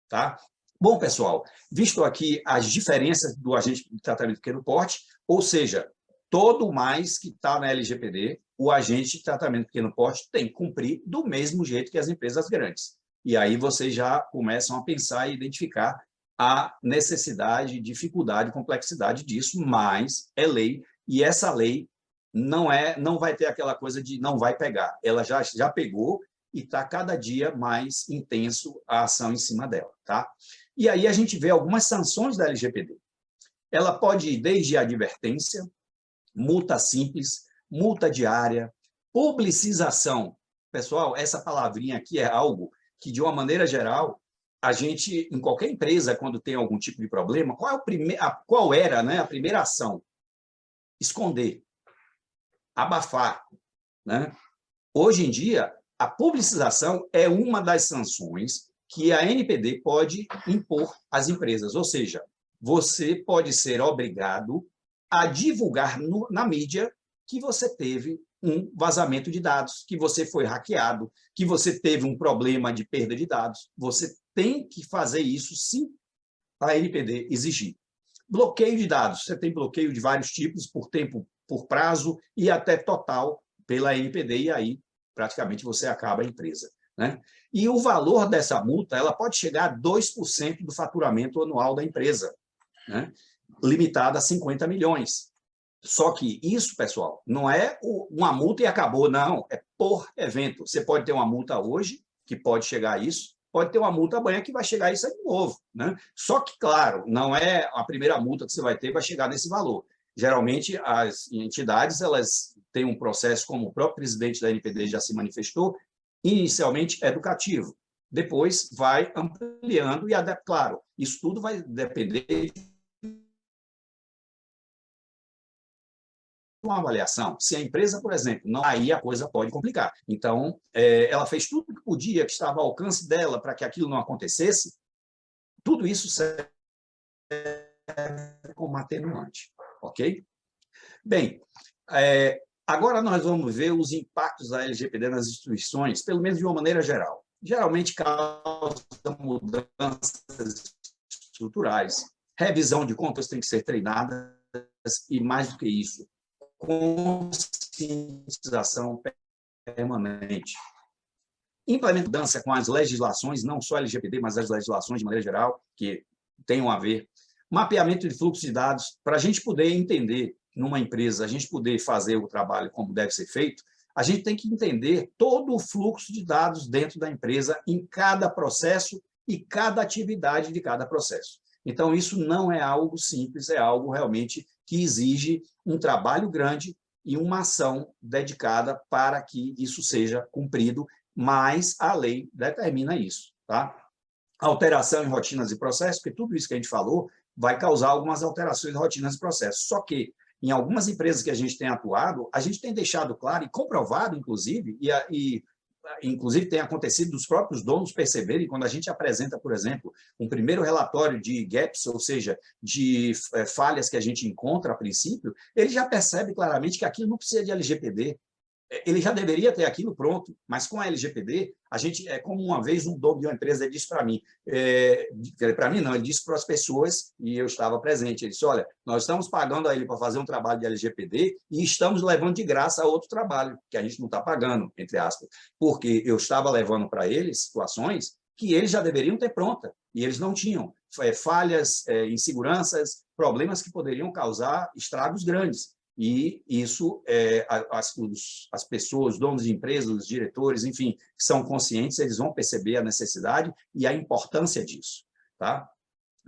Tá? Bom, pessoal, visto aqui as diferenças do agente de tratamento de pequeno porte, ou seja, todo o mais que está na LGPD, o agente de tratamento de pequeno porte tem que cumprir do mesmo jeito que as empresas grandes. E aí vocês já começam a pensar e identificar a necessidade, dificuldade, complexidade disso, mas é lei, e essa lei não vai ter aquela coisa de não vai pegar. Ela já pegou e está cada dia mais intenso a ação em cima dela, tá? E aí a gente vê algumas sanções da LGPD. Ela pode ir desde advertência, multa simples, multa diária, publicização. Pessoal, essa palavrinha aqui é algo que, de uma maneira geral, a gente, em qualquer empresa, quando tem algum tipo de problema, qual era, né, a primeira ação? Esconder, abafar, né? Hoje em dia, a publicização é uma das sanções que a ANPD pode impor às empresas, ou seja, você pode ser obrigado a divulgar na mídia que você teve um vazamento de dados, que você foi hackeado, que você teve um problema de perda de dados. Você tem que fazer isso se a ANPD exigir. Bloqueio de dados. Você tem bloqueio de vários tipos, por tempo, por prazo e até total pela ANPD, e aí praticamente você acaba a empresa, né? E o valor dessa multa ela pode chegar a 2% do faturamento anual da empresa, né? Limitada a 50 milhões. Só que isso, pessoal, não é uma multa e acabou, não. É por evento. Você pode ter uma multa hoje, que pode chegar a isso, pode ter uma multa amanhã que vai chegar a isso de novo, né? Só que, claro, não é a primeira multa que você vai ter, vai chegar nesse valor. Geralmente, as entidades elas têm um processo, como o próprio presidente da ANPD já se manifestou, inicialmente educativo, depois vai ampliando e, claro, isso tudo vai depender uma avaliação. Se a empresa, por exemplo, não, aí a coisa pode complicar. Então, ela fez tudo o que podia, que estava ao alcance dela para que aquilo não acontecesse, tudo isso serve como atenuante, ok? Bem, agora nós vamos ver os impactos da LGPD nas instituições, pelo menos de uma maneira geral. Geralmente causa mudanças estruturais, revisão de contas tem que ser treinada, e mais do que isso, conscientização permanente. Implementação com as legislações, não só a LGPD, mas as legislações de maneira geral, que tenham a ver. Mapeamento de fluxo de dados, para a gente poder entender, numa empresa, a gente poder fazer o trabalho como deve ser feito, a gente tem que entender todo o fluxo de dados dentro da empresa, em cada processo e cada atividade de cada processo. Então, isso não é algo simples, é algo realmente que exige um trabalho grande e uma ação dedicada para que isso seja cumprido, mas a lei determina isso, tá? Alteração em rotinas e processos, porque tudo isso que a gente falou vai causar algumas alterações em rotinas e processos. Só que, em algumas empresas que a gente tem atuado, a gente tem deixado claro e comprovado, inclusive, inclusive tem acontecido dos próprios donos perceberem, quando a gente apresenta, por exemplo, um primeiro relatório de gaps, ou seja, de falhas que a gente encontra a princípio, ele já percebe claramente que aquilo não precisa de LGPD, ele já deveria ter aquilo pronto, mas com a LGPD, a gente, como uma vez um dono de uma empresa disse para mim, não, ele disse para as pessoas, e eu estava presente, ele disse, olha, nós estamos pagando a ele para fazer um trabalho de LGPD e estamos levando de graça a outro trabalho, que a gente não está pagando, entre aspas, porque eu estava levando para eles situações que eles já deveriam ter pronta, e eles não tinham. Falhas, inseguranças, problemas que poderiam causar estragos grandes. E isso, as pessoas, donos de empresas, os diretores, enfim, que são conscientes, eles vão perceber a necessidade e a importância disso. Tá?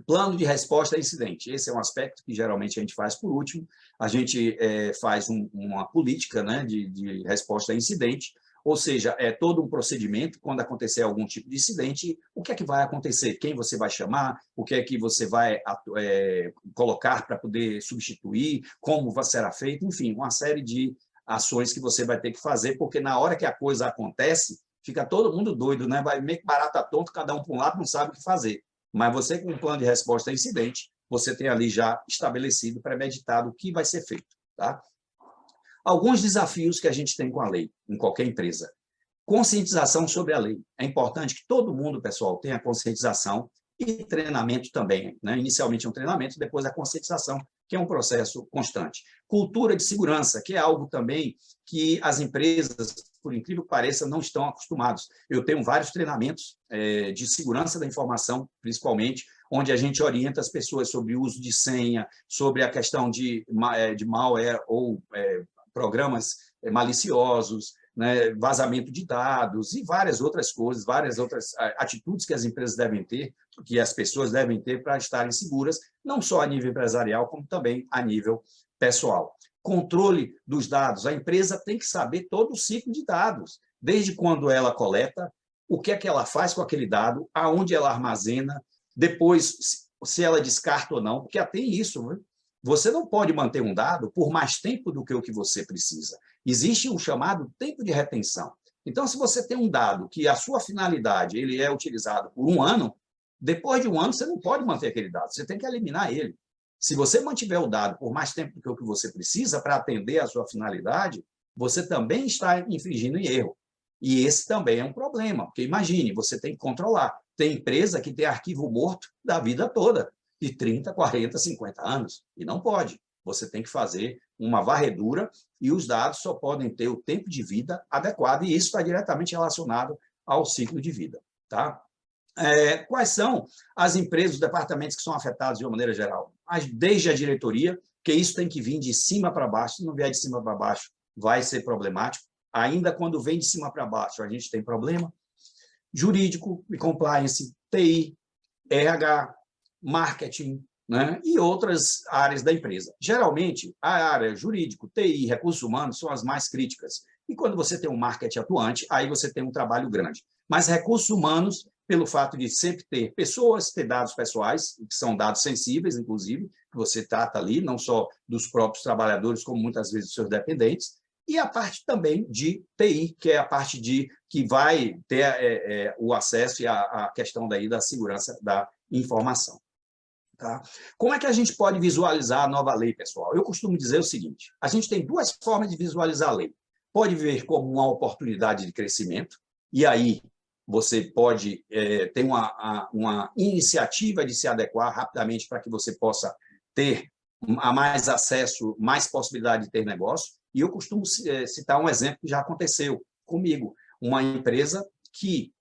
Plano de resposta a incidente. Esse é um aspecto que geralmente a gente faz por último. A gente faz uma política, né, de resposta a incidente, ou seja, é todo um procedimento, quando acontecer algum tipo de incidente, o que é que vai acontecer? Quem você vai chamar? O que é que você vai colocar para poder substituir? Como será feito? Enfim, uma série de ações que você vai ter que fazer, porque na hora que a coisa acontece, fica todo mundo doido, né? Vai meio que barata tonto, cada um para um lado, não sabe o que fazer. Mas você, com um plano de resposta a incidente, você tem ali já estabelecido, premeditado o que vai ser feito, tá? Alguns desafios que a gente tem com a lei, em qualquer empresa. Conscientização sobre a lei. É importante que todo mundo, pessoal, tenha conscientização e treinamento também, né? Inicialmente é um treinamento, depois a conscientização, que é um processo constante. Cultura de segurança, que é algo também que as empresas, por incrível que pareça, não estão acostumados. Eu tenho vários treinamentos de segurança da informação, principalmente, onde a gente orienta as pessoas sobre o uso de senha, sobre a questão de malware ou programas maliciosos, né, vazamento de dados e várias outras coisas, várias outras atitudes que as empresas devem ter, que as pessoas devem ter para estarem seguras, não só a nível empresarial, como também a nível pessoal. Controle dos dados. A empresa tem que saber todo o ciclo de dados, desde quando ela coleta, o que é que ela faz com aquele dado, aonde ela armazena, depois se ela descarta ou não, porque até isso, né? Você não pode manter um dado por mais tempo do que o que você precisa. Existe um chamado tempo de retenção. Então, se você tem um dado que a sua finalidade ele é utilizado por um ano, depois de um ano você não pode manter aquele dado, você tem que eliminar ele. Se você mantiver o dado por mais tempo do que o que você precisa para atender a sua finalidade, você também está infringindo em erro. E esse também é um problema, porque imagine, você tem que controlar. Tem empresa que tem arquivo morto da vida toda, de 30, 40, 50 anos, e não pode. Você tem que fazer uma varredura e os dados só podem ter o tempo de vida adequado, e isso está diretamente relacionado ao ciclo de vida. Tá? Quais são as empresas, os departamentos que são afetados de uma maneira geral? Desde a diretoria, que isso tem que vir de cima para baixo, se não vier de cima para baixo, vai ser problemático. Ainda quando vem de cima para baixo, a gente tem problema. Jurídico e compliance, TI, RH, marketing, né? E outras áreas da empresa. Geralmente, a área jurídico, TI, recursos humanos são as mais críticas. E quando você tem um marketing atuante, aí você tem um trabalho grande. Mas recursos humanos, pelo fato de sempre ter pessoas, ter dados pessoais, que são dados sensíveis, inclusive, que você trata ali, não só dos próprios trabalhadores, como muitas vezes dos seus dependentes, e a parte também de TI, que é a parte que vai ter o acesso e a questão daí da segurança da informação. Tá? Como é que a gente pode visualizar a nova lei, pessoal? Eu costumo dizer o seguinte, a gente tem duas formas de visualizar a lei. Pode ver como uma oportunidade de crescimento, e aí você pode ter uma iniciativa de se adequar rapidamente para que você possa ter mais acesso, mais possibilidade de ter negócio. E eu costumo citar um exemplo que já aconteceu comigo. Uma empresa que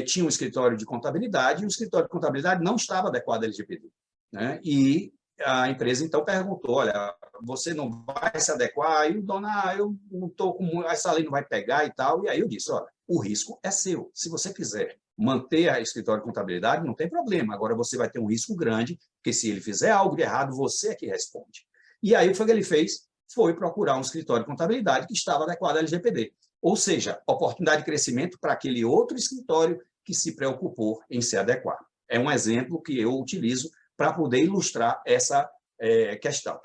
tinha um escritório de contabilidade e o escritório de contabilidade não estava adequado ao LGPD. Né? E a empresa, então, perguntou, olha, você não vai se adequar? Aí o dono, eu não estou com... Essa lei não vai pegar e tal. E aí eu disse, olha, o risco é seu. Se você quiser manter a escritório de contabilidade, não tem problema. Agora você vai ter um risco grande, porque se ele fizer algo de errado, você é que responde. E aí o que ele fez? Foi procurar um escritório de contabilidade que estava adequado ao LGPD. Ou seja, oportunidade de crescimento para aquele outro escritório que se preocupou em se adequar. É um exemplo que eu utilizo para poder ilustrar essa questão.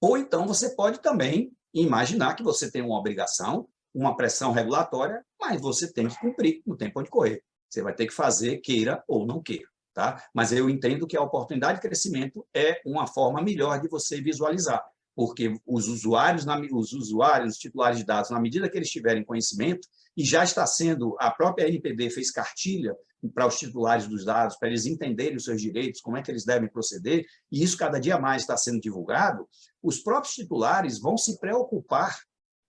Ou então você pode também imaginar que você tem uma obrigação, uma pressão regulatória, mas você tem que cumprir, não tem para onde correr. Você vai ter que fazer, queira ou não queira. Tá? Mas eu entendo que a oportunidade de crescimento é uma forma melhor de você visualizar, porque os usuários, os titulares de dados, na medida que eles tiverem conhecimento, e já está sendo, a própria NPD fez cartilha para os titulares dos dados, para eles entenderem os seus direitos, como é que eles devem proceder, e isso cada dia mais está sendo divulgado, os próprios titulares vão se preocupar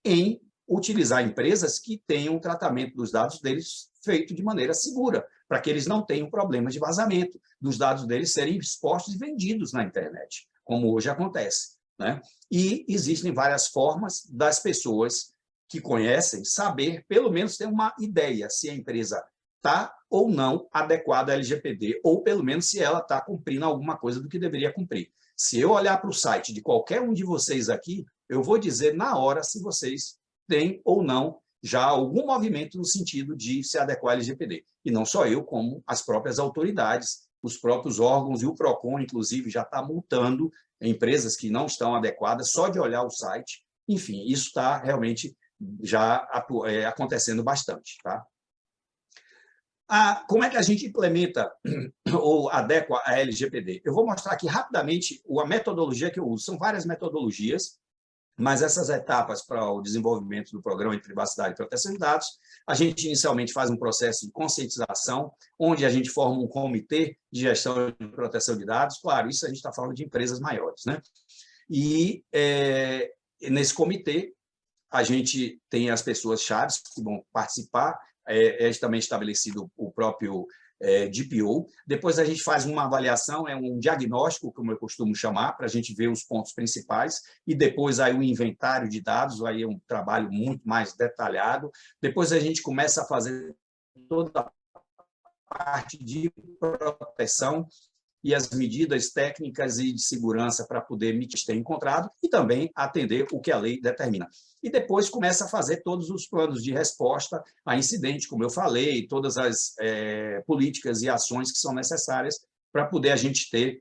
em utilizar empresas que tenham o tratamento dos dados deles feito de maneira segura, para que eles não tenham problemas de vazamento, dos dados deles serem expostos e vendidos na internet, como hoje acontece. Né? E existem várias formas das pessoas que conhecem saber, pelo menos ter uma ideia se a empresa está ou não adequada à LGPD, ou pelo menos se ela está cumprindo alguma coisa do que deveria cumprir. Se eu olhar para o site de qualquer um de vocês aqui, eu vou dizer na hora se vocês têm ou não já algum movimento no sentido de se adequar à LGPD. E não só eu, como as próprias autoridades, os próprios órgãos, e o PROCON, inclusive, já está multando empresas que não estão adequadas só de olhar o site. Enfim, isso está realmente já acontecendo bastante. Tá? Como é que a gente implementa ou adequa a LGPD? Eu vou mostrar aqui rapidamente a metodologia que eu uso. São várias metodologias, mas essas etapas para o desenvolvimento do programa de privacidade e proteção de dados, a gente inicialmente faz um processo de conscientização, onde a gente forma um comitê de gestão de proteção de dados. Claro, isso a gente está falando de empresas maiores. Né? E nesse comitê, a gente tem as pessoas-chave que vão participar, também estabelecido o próprio DPO. Depois a gente faz uma avaliação, um diagnóstico, como eu costumo chamar, para a gente ver os pontos principais, e depois aí o inventário de dados, aí é um trabalho muito mais detalhado. Depois a gente começa a fazer toda a parte de proteção e as medidas técnicas e de segurança para poder ter encontrado e também atender o que a lei determina. E depois começa a fazer todos os planos de resposta a incidente, como eu falei, todas as políticas e ações que são necessárias para poder a gente ter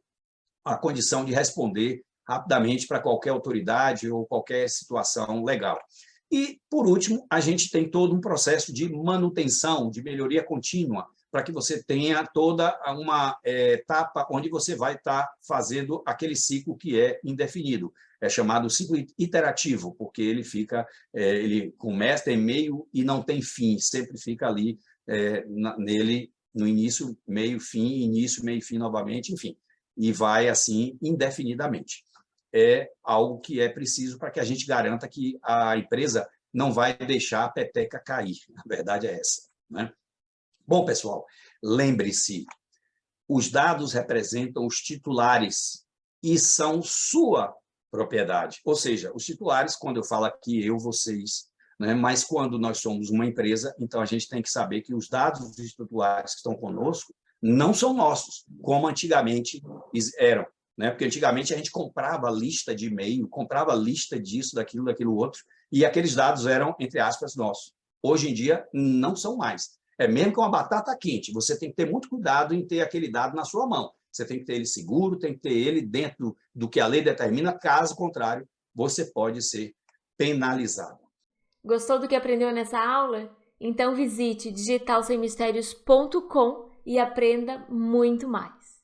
a condição de responder rapidamente para qualquer autoridade ou qualquer situação legal. E, por último, a gente tem todo um processo de manutenção, de melhoria contínua, para que você tenha toda uma etapa onde você vai estar fazendo aquele ciclo que é indefinido. É chamado ciclo iterativo, porque ele começa, tem meio e não tem fim, sempre fica ali nele, no início, meio, fim, início, meio, fim novamente, enfim, e vai assim indefinidamente. É algo que é preciso para que a gente garanta que a empresa não vai deixar a peteca cair. A verdade é essa. Né? Bom, pessoal, lembre-se, os dados representam os titulares e são sua propriedade. Ou seja, os titulares, quando eu falo aqui, eu, vocês, né? Mas quando nós somos uma empresa, então a gente tem que saber que os dados dos titulares que estão conosco não são nossos, como antigamente eram. Né? Porque antigamente a gente comprava lista de e-mail, comprava lista disso, daquilo outro, e aqueles dados eram, entre aspas, nossos. Hoje em dia, não são mais. Mesmo com uma batata quente, você tem que ter muito cuidado em ter aquele dado na sua mão. Você tem que ter ele seguro, tem que ter ele dentro do que a lei determina, caso contrário, você pode ser penalizado. Gostou do que aprendeu nessa aula? Então visite digitalsemmistérios.com e aprenda muito mais.